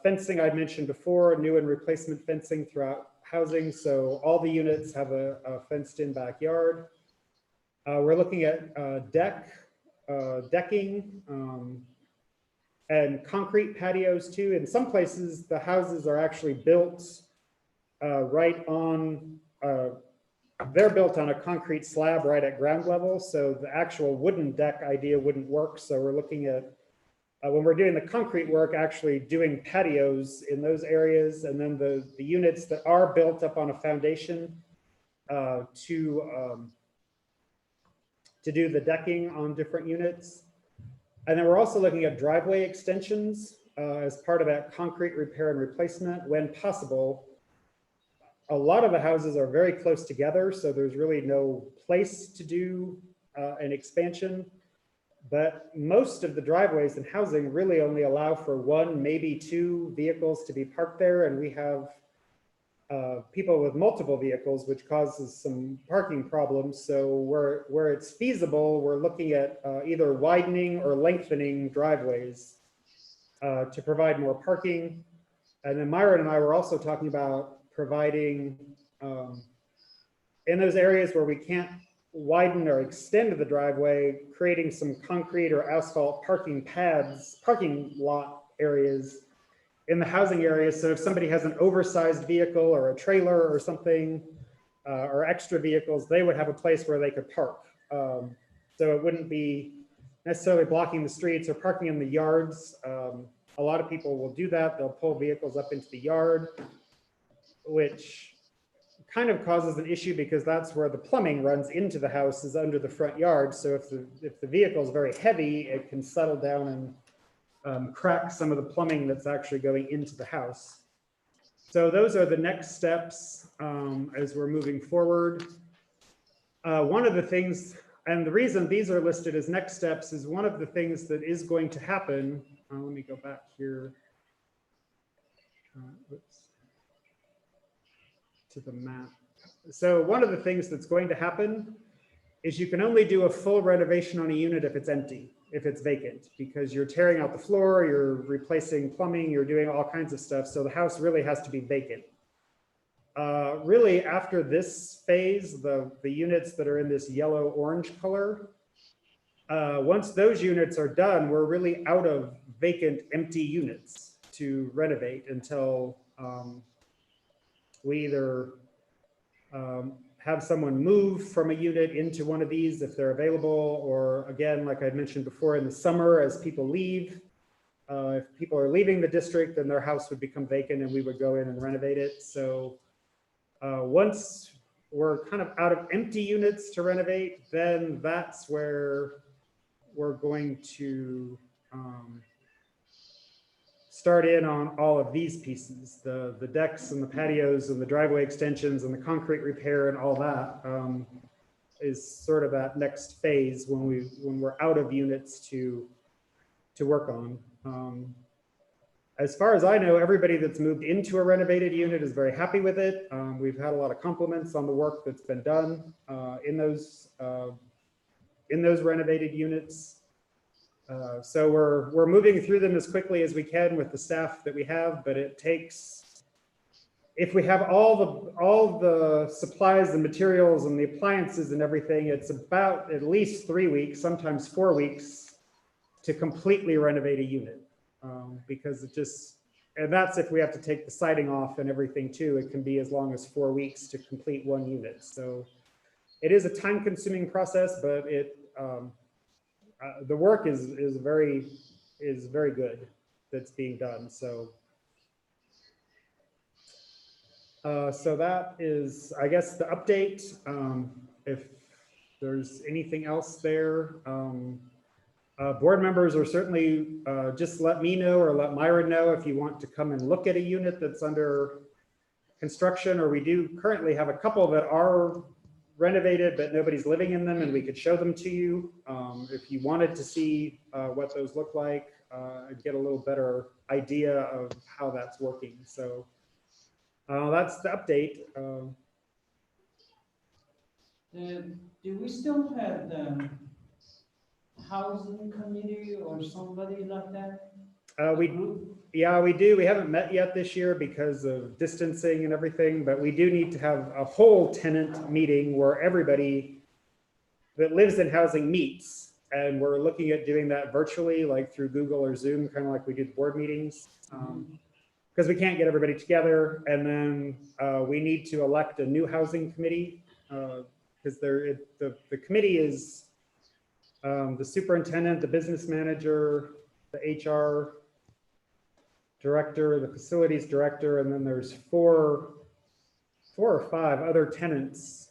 Fencing I mentioned before, new and replacement fencing throughout housing, so all the units have a fenced-in backyard. We're looking at decking and concrete patios too. In some places, the houses are actually built right on, they're built on a concrete slab right at ground level, so the actual wooden deck idea wouldn't work. So we're looking at, when we're doing the concrete work, actually doing patios in those areas, and then the units that are built up on a foundation to do the decking on different units. And then we're also looking at driveway extensions as part of that concrete repair and replacement when possible. A lot of the houses are very close together, so there's really no place to do an expansion. But most of the driveways in housing really only allow for one, maybe two vehicles to be parked there. And we have people with multiple vehicles, which causes some parking problems. So where it's feasible, we're looking at either widening or lengthening driveways to provide more parking. And then Myron and I were also talking about providing in those areas where we can't widen or extend the driveway, creating some concrete or asphalt parking pads, parking lot areas in the housing areas. So if somebody has an oversized vehicle or a trailer or something, or extra vehicles, they would have a place where they could park. So it wouldn't be necessarily blocking the streets or parking in the yards. A lot of people will do that. They'll pull vehicles up into the yard, which kind of causes an issue because that's where the plumbing runs into the house, is under the front yard. So if the vehicle is very heavy, it can settle down and crack some of the plumbing that's actually going into the house. So those are the next steps as we're moving forward. One of the things, and the reason these are listed as next steps, is one of the things that is going to happen. Let me go back here. Oops. To the map. So one of the things that's going to happen is you can only do a full renovation on a unit if it's empty, if it's vacant, because you're tearing out the floor, you're replacing plumbing, you're doing all kinds of stuff. So the house really has to be vacant. Really, after this phase, the units that are in this yellow-orange color, once those units are done, we're really out of vacant, empty units to renovate until we either have someone move from a unit into one of these if they're available, or again, like I mentioned before, in the summer as people leave, if people are leaving the district, then their house would become vacant and we would go in and renovate it. So once we're kind of out of empty units to renovate, then that's where we're going to start in on all of these pieces, the decks and the patios and the driveway extensions and the concrete repair and all that is sort of that next phase when we're out of units to work on. As far as I know, everybody that's moved into a renovated unit is very happy with it. We've had a lot of compliments on the work that's been done in those renovated units. So we're moving through them as quickly as we can with the staff that we have, but it takes, if we have all the supplies, the materials and the appliances and everything, it's about at least 3 weeks, sometimes 4 weeks to completely renovate a unit. Because it just, and that's if we have to take the siding off and everything too, it can be as long as 4 weeks to complete one unit. So it is a time consuming process, but it, the work is very good that's being done. So, so that is, I guess, the update. If there's anything else there, board members are certainly just let me know or let Myron know if you want to come and look at a unit that's under construction, or we do currently have a couple that are renovated, but nobody's living in them, and we could show them to you if you wanted to see what those look like and get a little better idea of how that's working. So that's the update. Do we still have the housing committee or somebody like that? Yeah, we do. We haven't met yet this year because of distancing and everything, but we do need to have a whole tenant meeting where everybody that lives in housing meets. And we're looking at doing that virtually, like through Google or Zoom, kind of like we do board meetings, because we can't get everybody together. And then we need to elect a new housing committee because the committee is the superintendent, the business manager, the HR director, the facilities director, and then there's four or five other tenants,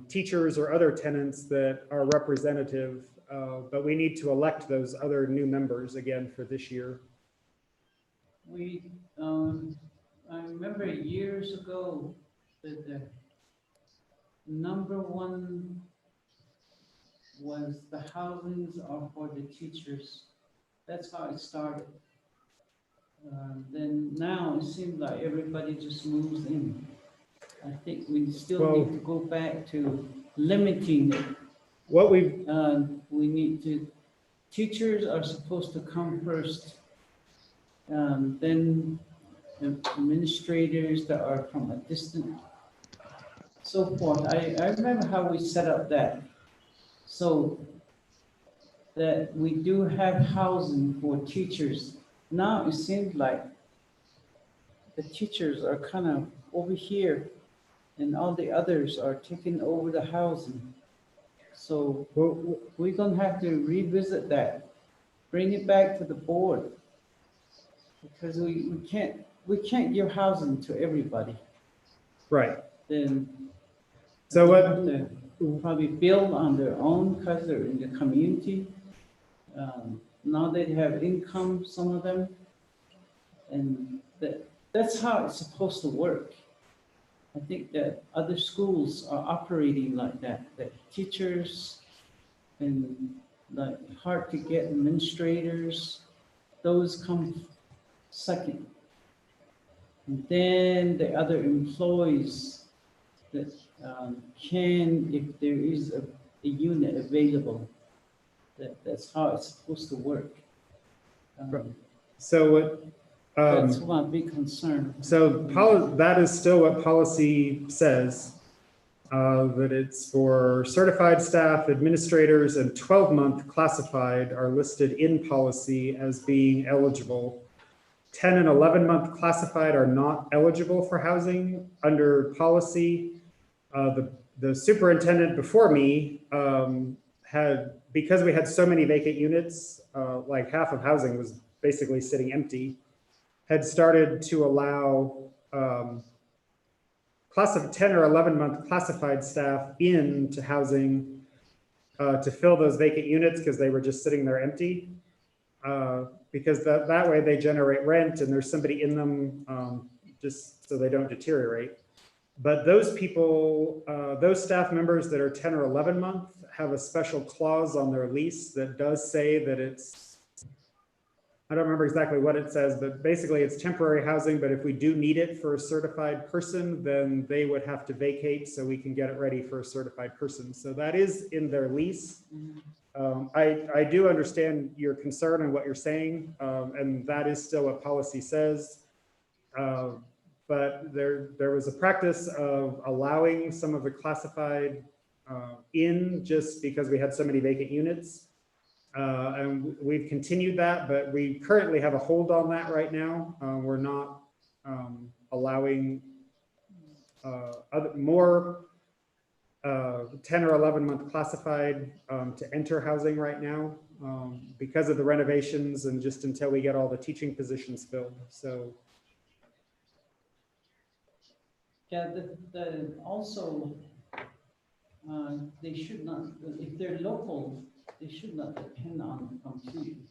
teachers or other tenants that are representative, but we need to elect those other new members again for this year. I remember years ago that the number one was the housings are for the teachers. That's how it started. Then now it seems like everybody just moves in. I think we still need to go back to limiting it. What we need to, teachers are supposed to come first. Then administrators that are from a distance, so forth. I remember how we set up that, so that we do have housing for teachers. Now it seems like the teachers are kind of over here and all the others are taking over the housing. So Well, we're gonna have to revisit that, bring it back to the board. Because we can't give housing to everybody. right. Then So they what, have to probably build on their own because they're in the community. Now they have income, some of them. And that's how it's supposed to work. I think that other schools are operating like that teachers and like hard to get administrators, those come second. And then the other employees that can, if there is a unit available, that's how it's supposed to work. so what, That's my big concern. that is still what policy says. That it's for certified staff, administrators, and 12-month classified are listed in policy as being eligible. 10 and 11-month classified are not eligible for housing under policy. The superintendent before me because we had so many vacant units, like half of housing was basically sitting empty, had started to allow 10 or 11-month classified staff into housing to fill those vacant units because they were just sitting there empty. Because that way they generate rent and there's somebody in them just so they don't deteriorate. But those people, those staff members that are 10 or 11 month have a special clause on their lease that does say that it's, I don't remember exactly what it says, but basically it's temporary housing, but if we do need it for a certified person, then they would have to vacate so we can get it ready for a certified person. So that is in their lease. I do understand your concern and what you're saying, and that is still what policy says. But there was a practice of allowing some of the classified in just because we had so many vacant units. And we've continued that, but we currently have a hold on that right now. We're not allowing more 10 or 11-month classified to enter housing right now because of the renovations and just until we get all the teaching positions filled. So. Yeah, also, they should not, if they're local, they should not depend on computing.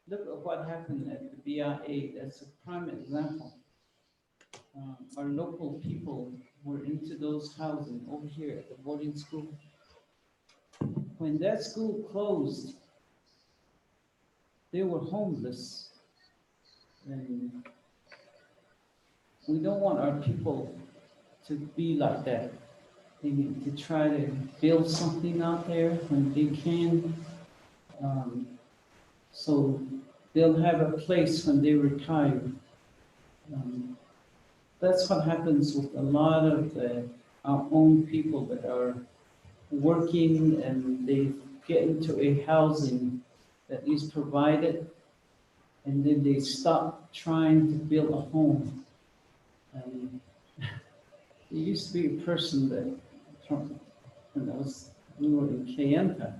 Look at what happened at the BIA, that's a prime example. Our local people were into those housing over here at the boarding school. When that school closed, they were homeless. And we don't want our people to be like that. They need to try to build something out there when they can. So they'll have a place when they retire. That's what happens with a lot of our own people that are working and they get into a housing that is provided and then they stop trying to build a home. There used to be a person that, when we were in Kayenta,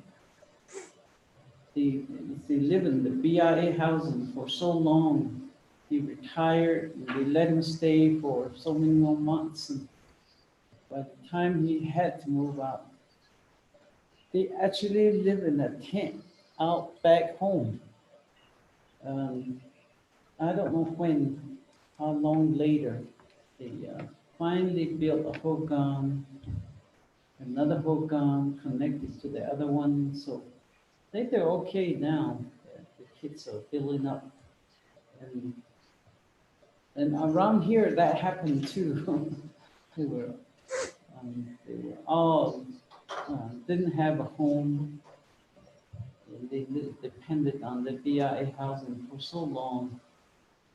they live in the BIA housing for so long. He retired, and they let him stay for so many more months. And by the time he had to move out, they actually live in a tent out back home. I don't know how long later, they finally built a hogan, another hogan connected to the other one. So I think they're okay now. The kids are building up. And around here, that happened too. they were all didn't have a home. And they depended on the BIA housing for so long.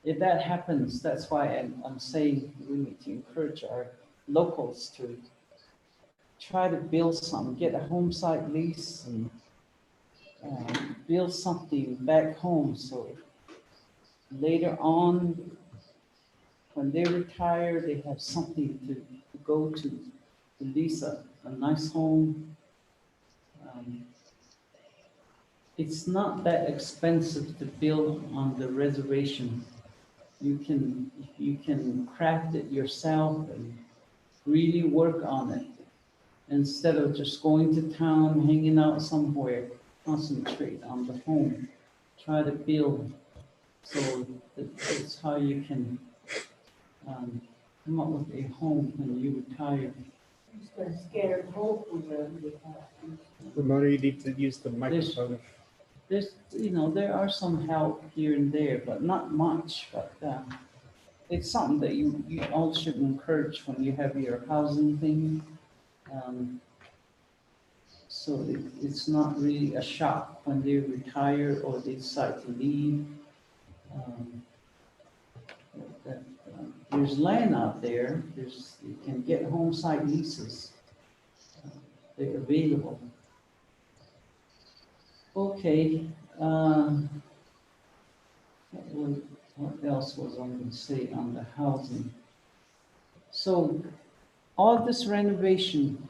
If that happens, that's why I'm saying we need to encourage our locals to try to build something, get a home site lease and build something back home. So later on, when they retire, they have something to go to lease a nice home. it's not that expensive to build on the reservation. You can craft it yourself and really work on it instead of just going to town, hanging out somewhere. Concentrate on the home. Try to build. So that's how you can come up with a home when you retire. Just gonna scatter hope with the. Ramona, you need to use the microphone. There's, there are some help here and there, but not much. But it's something that you all should encourage when you have your housing thing. So it's not really a shock when they retire or they decide to leave. Um, that, there's land out there. You can get home site leases. They're available. Okay. What else was I going to say on the housing? So all this renovation,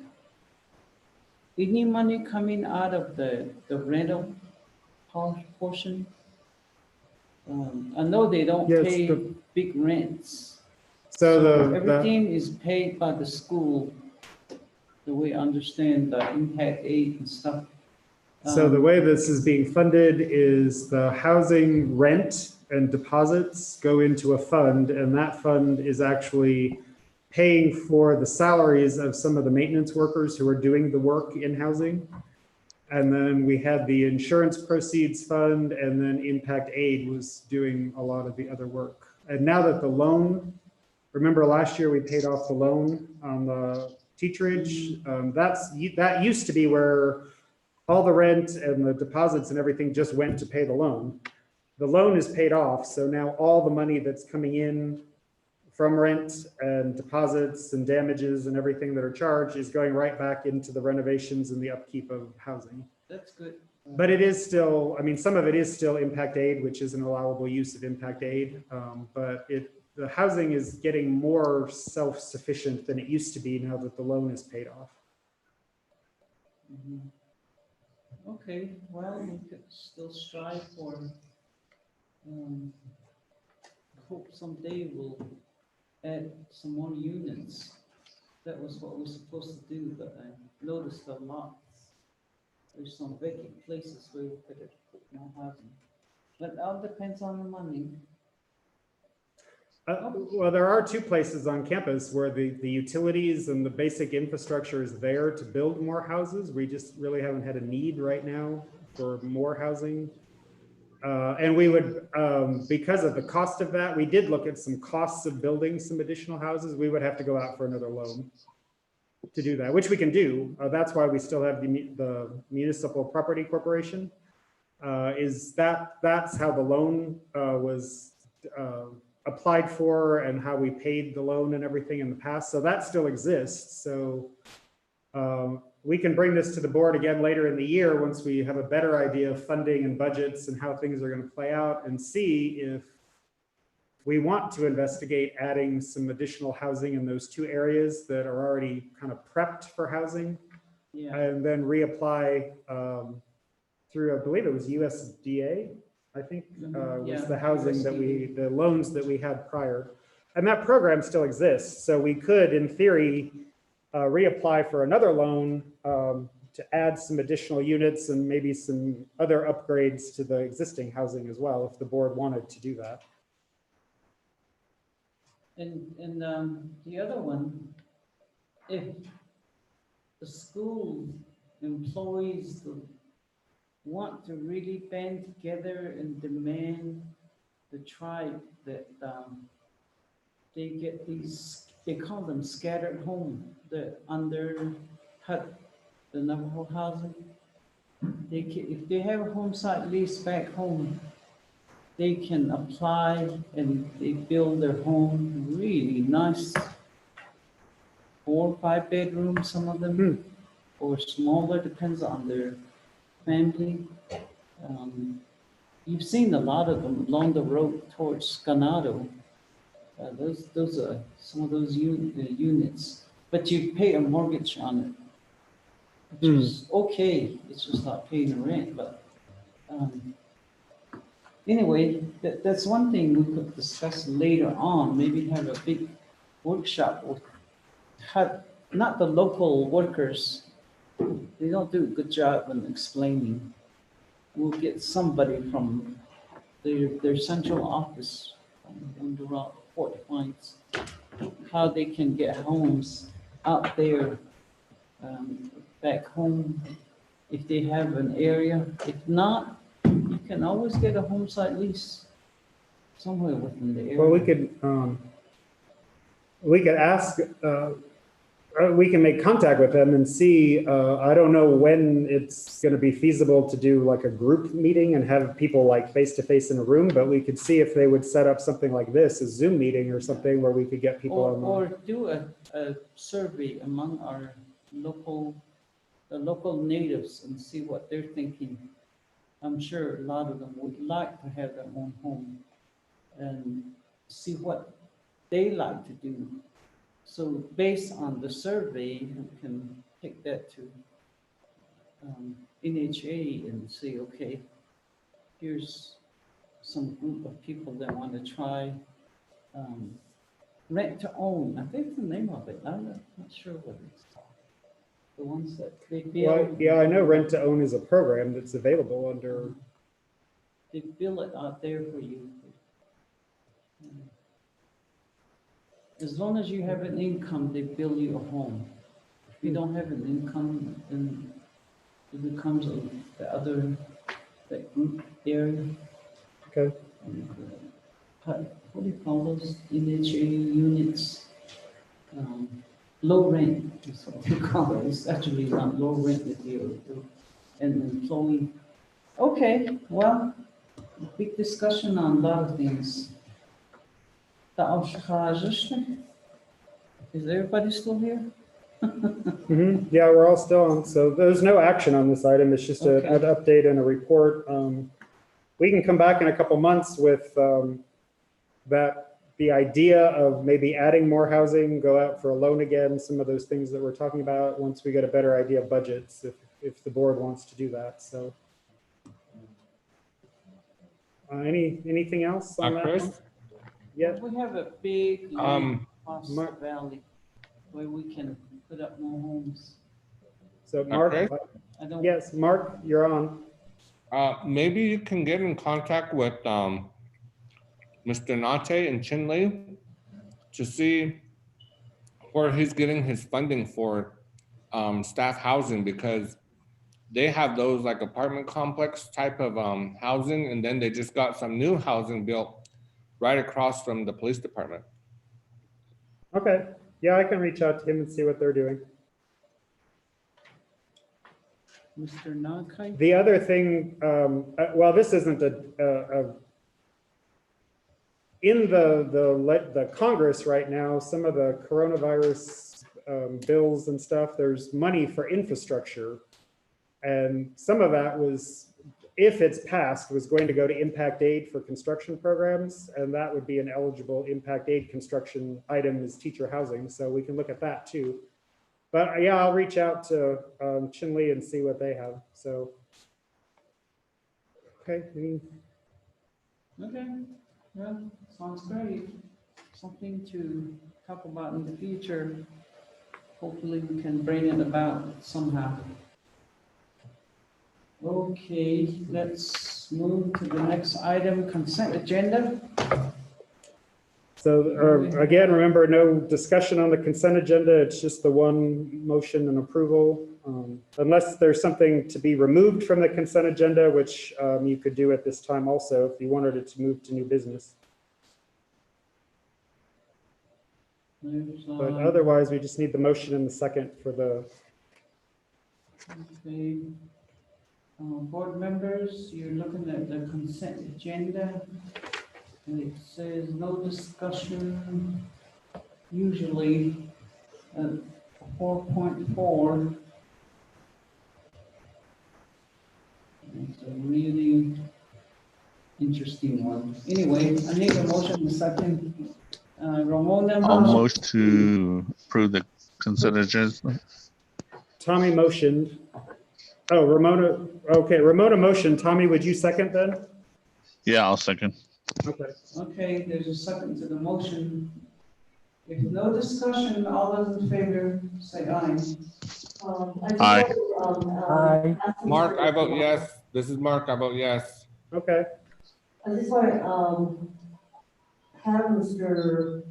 any money coming out of the rental portion? I know they don't Yes, pay the- big rents. So Everything is paid by the school, the way I understand the impact aid and stuff. So the way this is being funded is the housing rent and deposits go into a fund, and that fund is actually paying for the salaries of some of the maintenance workers who are doing the work in housing. And then we had the insurance proceeds fund, and then impact aid was doing a lot of the other work. And now that the loan, remember last year we paid off the loan on the teacherage. That used to be where all the rent and the deposits and everything just went to pay the loan. The loan is paid off, so now all the money that's coming in from rent and deposits and damages and everything that are charged is going right back into the renovations and the upkeep of housing. That's good. But it is still, I mean, some of it is still impact aid, which is an allowable use of impact aid. But the housing is getting more self-sufficient than it used to be now that the loan is paid off. Mhm. Okay, well, we could still strive for, hope someday we'll add some more units. That was what we're supposed to do, but I noticed a lot. There's some vacant places where we could have put more housing. But it all depends on the money. Well, there are two places on campus where the utilities and the basic infrastructure is there to build more houses. We just really haven't had a need right now for more housing. And we would, because of the cost of that, we did look at some costs of building some additional houses. We would have to go out for another loan to do that, which we can do. That's why we still have the Municipal Property Corporation. That's how the loan was applied for and how we paid the loan and everything in the past. So that still exists. So we can bring this to the board again later in the year once we have a better idea of funding and budgets and how things are going to play out, and see if we want to investigate adding some additional housing in those two areas that are already kind of prepped for housing. Yeah. And then reapply through, I believe it was USDA, I think, was the housing that the loans that we had prior. And that program still exists. So we could, in theory, reapply for another loan to add some additional units and maybe some other upgrades to the existing housing as well, if the board wanted to do that. And the other one, if the school employees want to really band together and demand the tribe that they get these, they call them scattered home, the under hut, the Navajo housing. If they have a home site lease back home, they can apply and they build their home really nice. 4 or 5 bedrooms, some of them, or smaller, depends on their family. You've seen a lot of them along the road towards Ganado. Those are some of those units, but you pay a mortgage on it. which is okay. It's just not paying the rent, but anyway, that's one thing we could discuss later on. Maybe have a big workshop with not the local workers. They don't do a good job in explaining. We'll get somebody from their central office on the route, Fort Pines, how they can get homes out there, back home, if they have an area. If not, you can always get a home site lease somewhere within the area. Well, we could ask, we can make contact with them and see, I don't know when it's going to be feasible to do like a group meeting and have people like face to face in a room, but we could see if they would set up something like this, a Zoom meeting or something where we could get people on. Or do a survey among our the local natives and see what they're thinking. I'm sure a lot of them would like to have their own home and see what they like to do. So based on the survey, we can take that to NHA and say, okay, here's some group of people that want to try rent to own. I think the name of it. I'm not sure what it's called. The ones that they build. Well, yeah, I know rent to own is a program that's available under. They build it out there for you. As long as you have an income, they build you a home. If you don't have an income, then it becomes that group area. Okay. What do you call those NHA units? Low rent is what they call it. It's actually not low rent if you're an employee. Okay, well, big discussion on a lot of things. Is everybody still here? Yeah, we're all still on. So there's no action on this item. It's just an update and a report. We can come back in a couple months with the idea of maybe adding more housing, go out for a loan again, some of those things that we're talking about once we get a better idea of budgets, if the board wants to do that. So anything else on that? Chris? Yeah. We have a big land across the valley where we can put up more homes. So Mark, yes, Mark, you're on. Maybe you can get in contact with Mr. Nate and Chinley to see where he's getting his funding for staff housing, because they have those like apartment complex type of housing, and then they just got some new housing built right across from the police department. Okay, yeah, I can reach out to him and see what they're doing. Mr. Nakai? The other thing, well, this isn't in the Congress right now, some of the coronavirus bills and stuff, there's money for infrastructure. And some of that was, if it's passed, was going to go to impact aid for construction programs. And that would be an eligible impact aid construction item is teacher housing. So we can look at that too. But yeah, I'll reach out to Chinley and see what they have. So, okay. Okay, well, sounds great. Something to talk about in the future. Hopefully we can bring it about somehow. Okay, let's move to the next item, consent agenda. So again, remember, no discussion on the consent agenda. It's just the one motion and approval. Unless there's something to be removed from the consent agenda, which you could do at this time also if you wanted it to move to new business. But otherwise, we just need the motion and the second for the. Okay. Board members, you're looking at the consent agenda. And it says no discussion, usually 4.4. It's a really interesting one. Anyway, I need a motion in a second. Ramona. Almost to approve the consent agenda. Tommy motioned. Oh, Ramona, okay, Ramona motioned. Tommy, would you second then? Yeah, I'll second. Okay. Okay, there's a second to the motion. If no discussion, all those in favor, say aye. I just Aye. want to, Aye. ask Mark, Mr. I vote yes. This is Mark, I vote yes. Okay. I just want to, have Mr.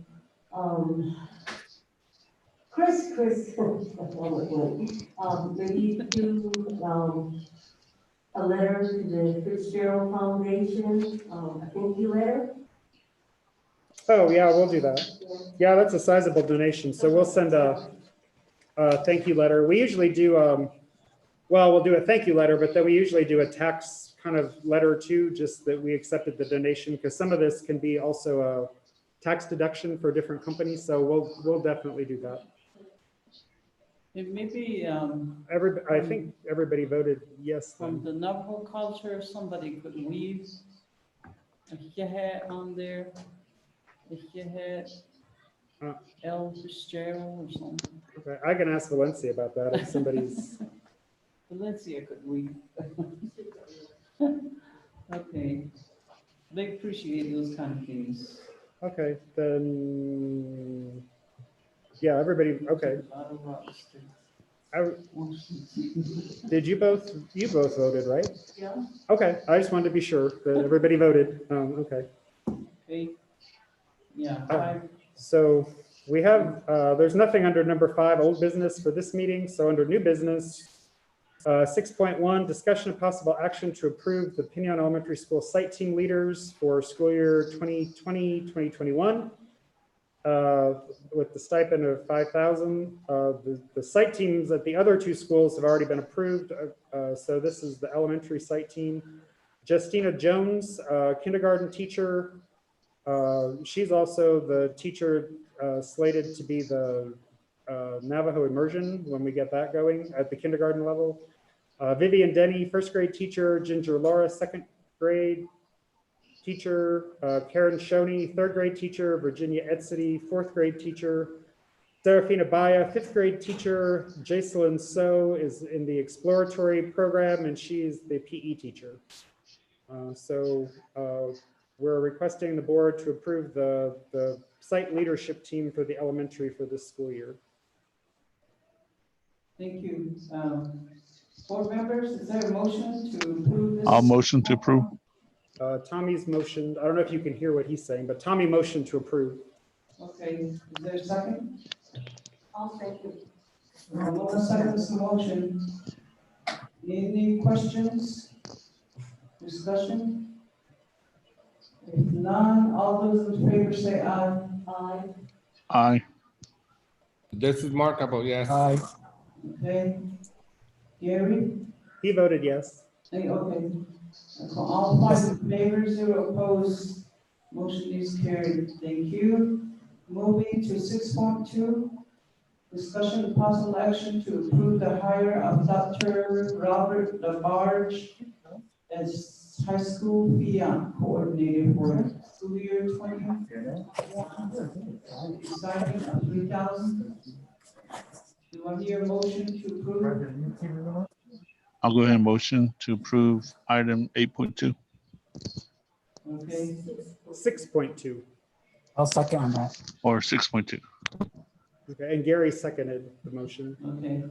Chris, maybe do, a letter to the Fitzgerald Foundation, a thank you letter. Oh, yeah, we'll do that. Yeah, that's a sizable donation. So we'll send a thank you letter. We usually do, well, we'll do a thank you letter, but then we usually do a tax kind of letter too, just that we accepted the donation, because some of this can be also a tax deduction for different companies. So we'll definitely do that. And maybe, I think everybody voted yes from then. the Navajo culture, somebody could weave a hat on there. A hat, L. Fitzgerald or something. Okay, I can ask Valencia about that if somebody's, Valencia could weave. Okay, they appreciate those kind of things. okay, then, yeah, everybody, okay. Did you both voted, right? Yeah. Okay, I just wanted to be sure that everybody voted. Okay. Okay. Yeah. So we have, there's nothing under number 5, old business for this meeting. So under new business, 6.1, discussion of possible action to approve the Pinon Elementary School site team leaders for school year 2020-2021 with the stipend of $5,000. The site teams at the other 2 schools have already been approved. So this is the elementary site team. Justina Jones, kindergarten teacher. She's also the teacher slated to be the Navajo immersion when we get that going at the kindergarten level. Vivian Denny, first grade teacher. Ginger Laura, second grade teacher. Karen Shoney, third grade teacher. Virginia Edsity, fourth grade teacher. Serafina Baya, fifth grade teacher. Jacelyn So is in the exploratory program, and she's the PE teacher. We're requesting the board to approve the site leadership team for the elementary for this school year. Thank you. Board members, is there a motion to approve this? I'll motion to approve. Tommy's motion, I don't know if you can hear what he's saying, but Tommy motioned to approve. Okay, is there a second? I'll second. Ramona seconds the motion. Any questions? Discussion? If none, all those in favor say aye. Aye. Aye. This is Mark, I vote yes. Aye. Okay. Gary? He voted yes. Hey, okay. So all 5 in favor, 0 opposed. Motion is carried. Thank you. Moving to 6.2. Discussion and possible action to approve the hire of Dr. Robert LaBarge as high school PIA coordinator for school year 2021. Starting at 3,000. Do I hear a motion to approve? I'll go ahead and motion to approve item 8.2. Okay. 6.2. I'll second on that. Or 6.2. Okay, and Gary seconded the motion. Okay.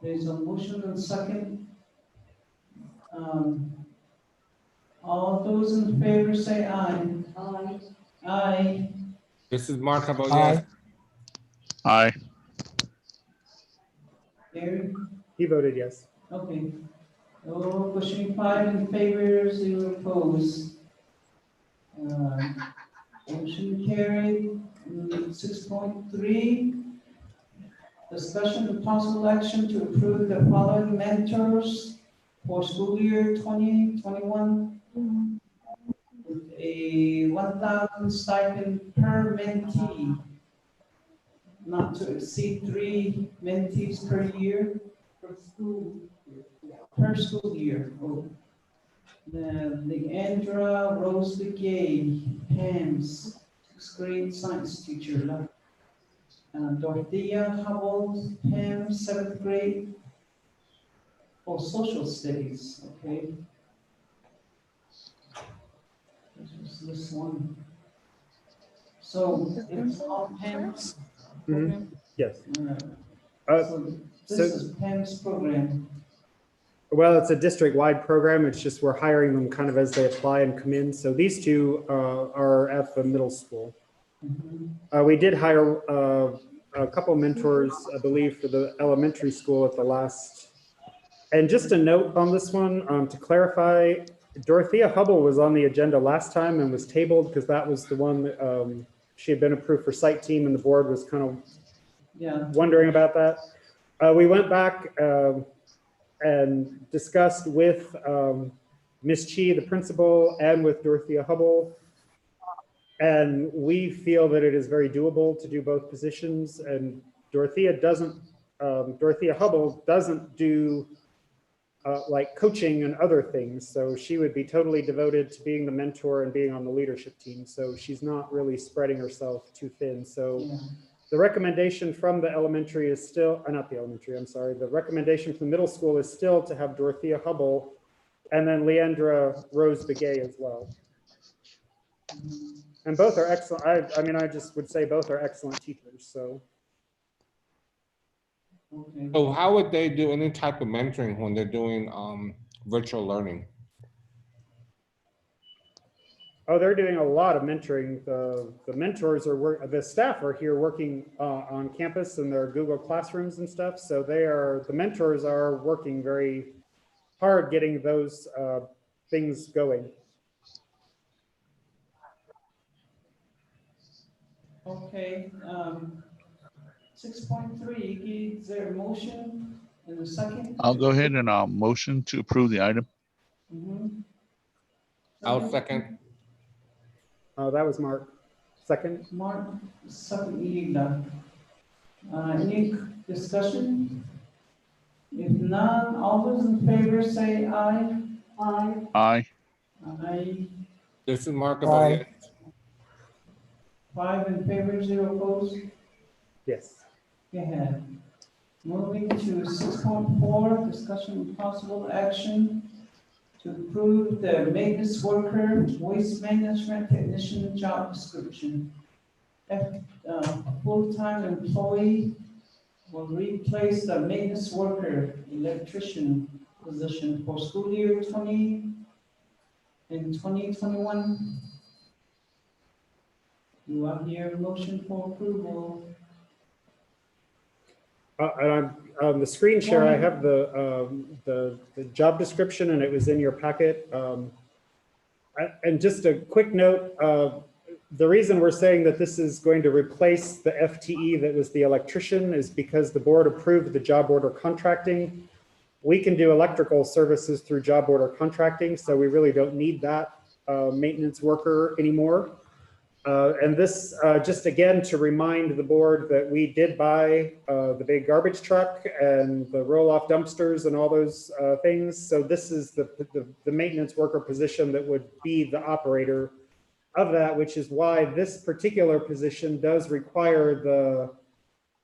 There's a motion and second. All those in favor say aye. Aye. Aye. This is Mark, I vote yes. Aye. Aye. Gary? He voted yes. Okay. Oh, pushing 5 in favor, 0 opposed. Motion carried. 6.3. Discussion and possible action to approve the following mentors for school year 2021. With a 1,000 stipend per mentee, not to exceed 3 mentees per year. Per school year. Oh. The Leandra Rose Gay, Pam's 6th grade science teacher. Dorothea Hubble, Pam, 7th grade Oh, social studies, okay. This one. So it's all PAM's program? Yes. All right. Uh, So so- this is PAM's program. Well, it's a district-wide program. It's just we're hiring them kind of as they apply and come in. So these two are at the middle school. Mhm. We did hire a couple mentors, I believe, for the elementary school at the last. And just a note on this one, to clarify, Dorothea Hubble was on the agenda last time and was tabled because that was the one that she had been approved for site team and the board was kind of Yeah, wondering about that. We went back and discussed with Ms. Chi, the principal, and with Dorothea Hubble. And we feel that it is very doable to do both positions. And Dorothea Hubble doesn't do like coaching and other things. So she would be totally devoted to being the mentor and being on the leadership team. So she's not really spreading herself too thin. So yeah. the recommendation from the elementary is still, not the elementary, I'm sorry. The recommendation from the middle school is still to have Dorothea Hubble and then Leandra Rose Begay as well. Mhm. And both are excellent. I mean, I just would say both are excellent teachers. So Okay. So how would they do any type of mentoring when they're doing virtual learning? oh, they're doing a lot of mentoring. The mentors are the staff are here working on campus in their Google classrooms and stuff. So the mentors are working very hard getting those things going. Okay, 6.3, is there a motion and a second? I'll go ahead and motion to approve the item. Mhm. I'll second. That was Mark. Second. Mark, second, Ida. Any discussion? If none, all those in favor say aye. Aye. Aye. Aye. This is Mark. Aye. 5 in favor, 0 opposed. Yes. Go ahead. Moving to 6.4, discussion and possible action to approve the maintenance worker, waste management technician job description. A full-time employee will replace the maintenance worker electrician position for school year 20 and 2021. Do I hear a motion for approval? And on the screen share, I have the job description and it was in your packet. And just a quick note, the reason we're saying that this is going to replace the FTE that was the electrician is because the board approved the job order contracting. We can do electrical services through job order contracting, so we really don't need that maintenance worker anymore. And this, just again, to remind the board that we did buy the big garbage truck and the roll-off dumpsters and all those things. So this is the maintenance worker position that would be the operator of that, which is why this particular position does require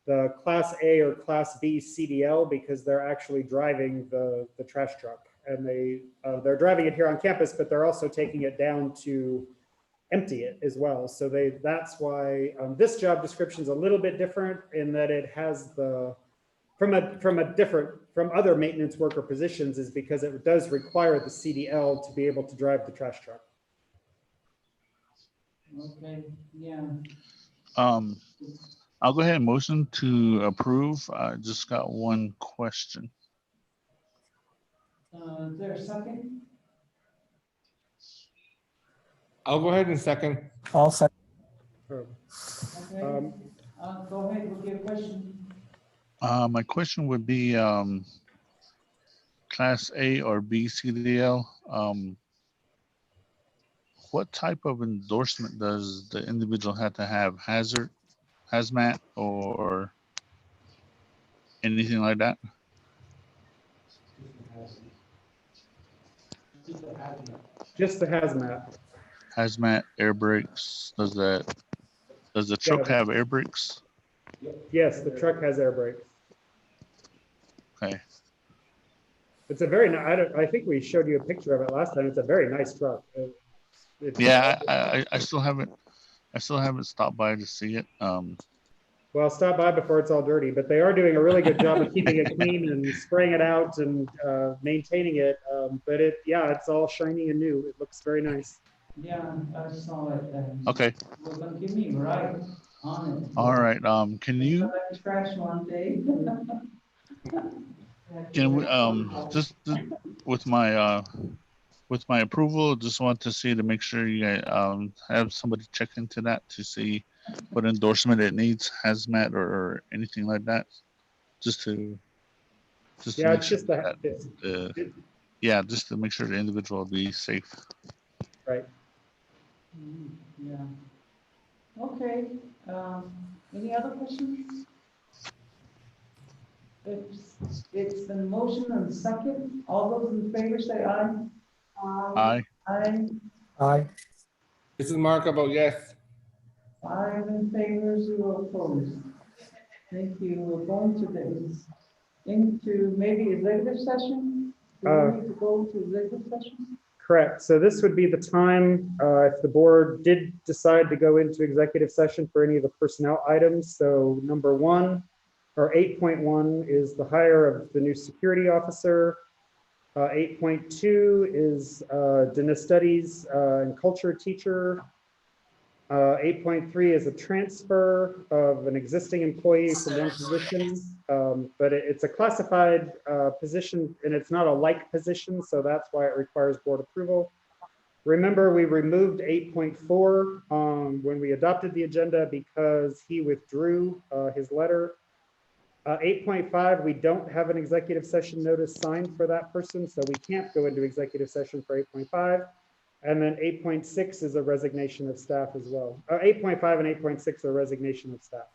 the Class A or Class B CDL because they're actually driving the trash truck. And they're driving it here on campus, but they're also taking it down to empty it as well. So that's why this job description is a little bit different in that it has from other maintenance worker positions is because it does require the CDL to be able to drive the trash truck. Okay, yeah. I'll go ahead and motion to approve. I just got one question. Is there a second? I'll go ahead and second. I'll second. Okay, go ahead with your question. My question would be Class A or B CDL. What type of endorsement does the individual have to have? Hazmat, or anything like that? Just the hazmat. Hazmat, air brakes. Does the truck have air brakes? Yes, the truck has air brakes. Okay. It's a very, I think we showed you a picture of it last time. It's a very nice truck. It's, Yeah, I still haven't stopped by to see it. Well, stop by before it's all dirty, but they are doing a really good job of keeping it clean and spraying it out and maintaining it. But yeah, it's all shiny and new. It looks very nice. Yeah, I saw it. Okay. We're gonna give me right on it. All right. Can you Collect trash one day. can we just with my approval, just want to see to make sure you guys have somebody check into that to see what endorsement it needs, hazmat or anything like that, just to Yeah, make it's sure just that yeah, just to make sure the individual will be safe. right. Yeah. Okay, any other questions? It's the motion and second. All those in favor say aye. Aye. Aye. Aye. This is Mark about yes. 5 in favor, 0 opposed. Thank you. We're going into maybe executive session. Do we need to go to executive session? Correct. So this would be the time if the board did decide to go into executive session for any of the personnel items. So number 1 or 8.1 is the hire of the new security officer. 8.2 is Dana Studies and Culture teacher. 8.3 is a transfer of an existing employee from one position, but it's a classified position and it's not a like position, so that's why it requires board approval. Remember, we removed 8.4 when we adopted the agenda because he withdrew his letter. 8.5, we don't have an executive session notice signed for that person, so we can't go into executive session for 8.5. And then 8.6 is a resignation of staff as well. 8.5 and 8.6 are resignation of staff.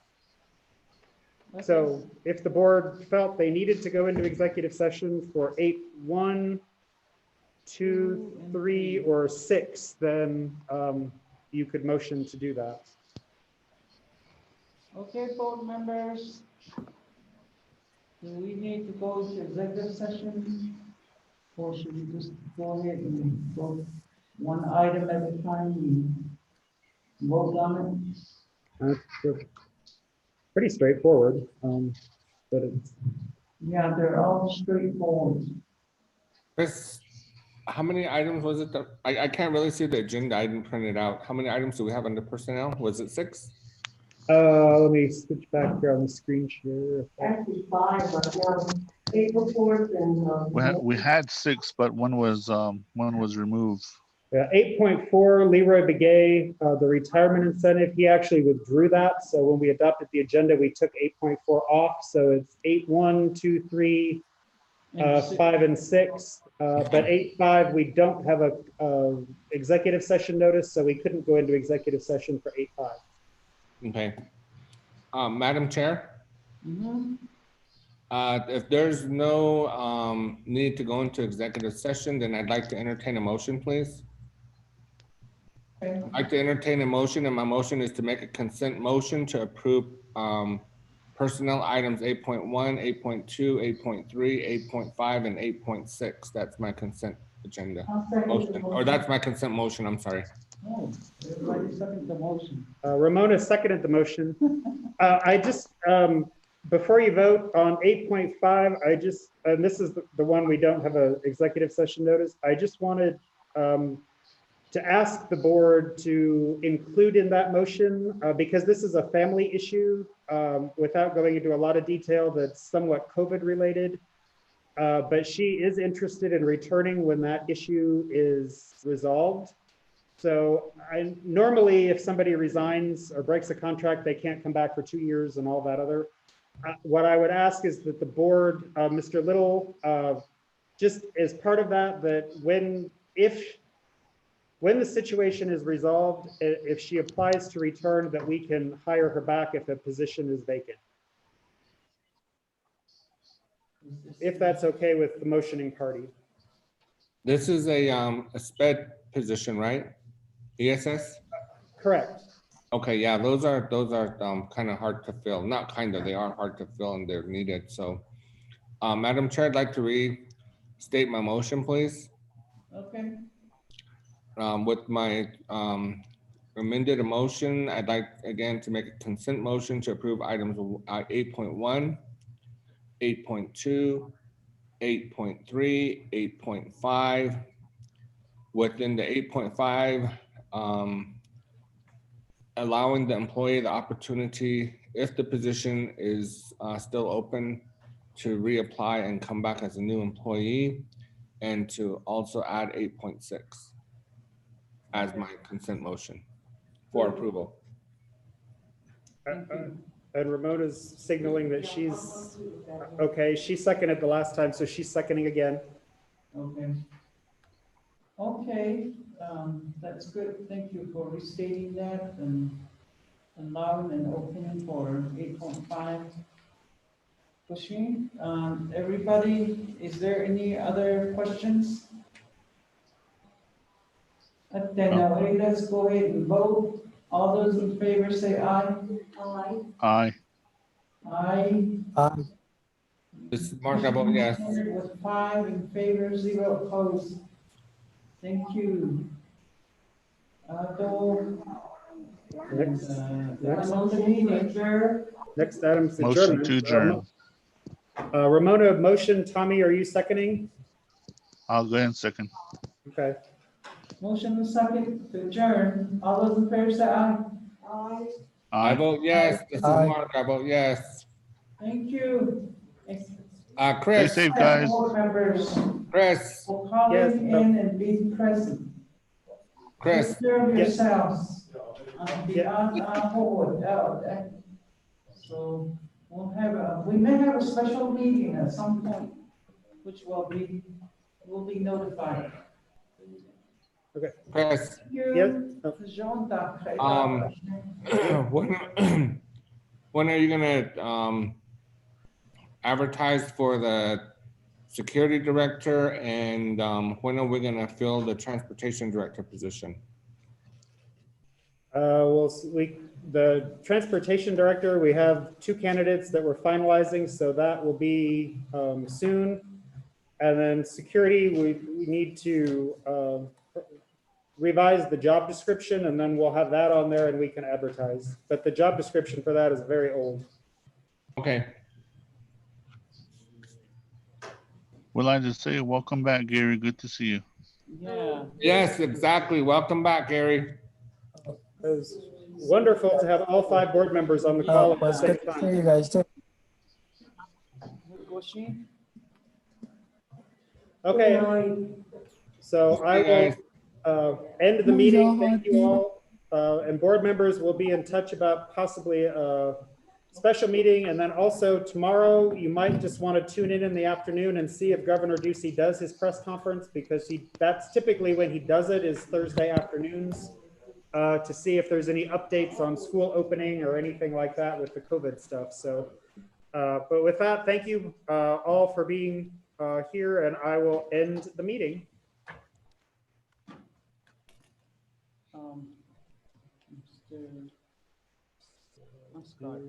So if the board felt they needed to go into executive session for 8.1, 2, 3, or 6, then you could motion to do that. Okay, board members. Do we need to go to executive session? Or should we just go ahead and go one item at a time and vote on That's pretty straightforward, but it's, it? Yeah, they're all straightforward. Chris, how many items was it? I can't really see the agenda. I didn't print it out. How many items do we have under personnel? Was it 6? let me switch back here on the screen share. Actually 5 right now. April 4th and. We had 6, but one was removed. 8.4, Leroy Begay, the retirement incentive, he actually withdrew that. So when we adopted the agenda, we took 8.4 off. So it's 8.1, 2, 3, 5, and 6. But 8.5, we don't have a executive session notice, so we couldn't go into executive session for 8.5. Okay. Madam Chair, Mm-hmm. if there's no need to go into executive session, then I'd like to entertain a motion, please. Okay. I'd like to entertain a motion, and my motion is to make a consent motion to approve personnel items 8.1, 8.2, 8.3, 8.5, and 8.6. That's my consent agenda I'll second the motion, or motion. that's my consent motion, I'm sorry. Oh, everybody second the motion. Ramona seconded the motion. I just, before you vote on 8.5, I just, and this is the one we don't have an executive session notice. I just wanted to ask the board to include in that motion, because this is a family issue, without going into a lot of detail that's somewhat COVID related. But she is interested in returning when that issue is resolved. So normally if somebody resigns or breaks a contract, they can't come back for 2 years and all that other. What I would ask is that the board, Mr. Little, just as part of that, that when the situation is resolved, if she applies to return, that we can hire her back if a position is vacant. If that's okay with the motioning party. This is a sped position, right? ESS? Correct. Okay, yeah, those are kind of hard to fill. Not kind of, they are hard to fill and they're needed. So, Madam Chair, I'd like to read state my motion, please. Okay, With my amended motion, I'd like again to make a consent motion to approve items 8.1, 8.2, 8.3, 8.5. Within the 8.5, allowing the employee the opportunity, if the position is still open, to reapply and come back as a new employee, and to also add 8.6 as my consent motion for approval. thank you. And Ramona's signaling that she's, okay, she seconded the last time, so she's seconding again. Okay. Okay, that's good. Thank you for restating that and allowing an opening for 8.5. Pushing, everybody, is there any other questions? Then let's go ahead and vote. All those in favor say aye. Aye. Aye. This is Mark, I vote yes. With 5 in favor, 0 opposed. Thank you. Next, That's on the meeting. next item's Motion adjournment. to adjourn. Ramona, motion. Tommy, are you seconding? I'll go ahead and second. Okay. Motion and second to adjourn. All those in favor say aye. I Aye. vote yes. This is Mark, I vote yes. Thank you. Stay Chris, safe, guys. Board members Chris, for calling Yes, in and being present. Chris. Take care of Yes. yourselves. Beyond our board. So we may have a special meeting at some point, which will be notified. Chris, Thank you. Yes. Jean D'Arc. when are you gonna advertise for the security director, and when are we gonna fill the transportation director position? The transportation director, we have 2 candidates that we're finalizing, so that will be soon. And then security, we need to revise the job description, and then we'll have that on there and we can advertise. But the job description for that is very old. Okay, Well, I just say welcome back, Gary. Good to see you. Yeah. yes, exactly. Welcome back, Gary. It was wonderful to have all 5 board members on the call at the It's same good to see time. you guys too. Okay, so I will end the meeting. Thank you all. And board members will be in touch about possibly a special meeting. And then also tomorrow, you might just want to tune in the afternoon and see if Governor Ducey does his press conference, because that's typically when he does it, is Thursday afternoons, to see if there's any updates on school opening or anything like that with the COVID stuff. So, but with that, thank you all for being here, and I will end the meeting. Mr. Oscar.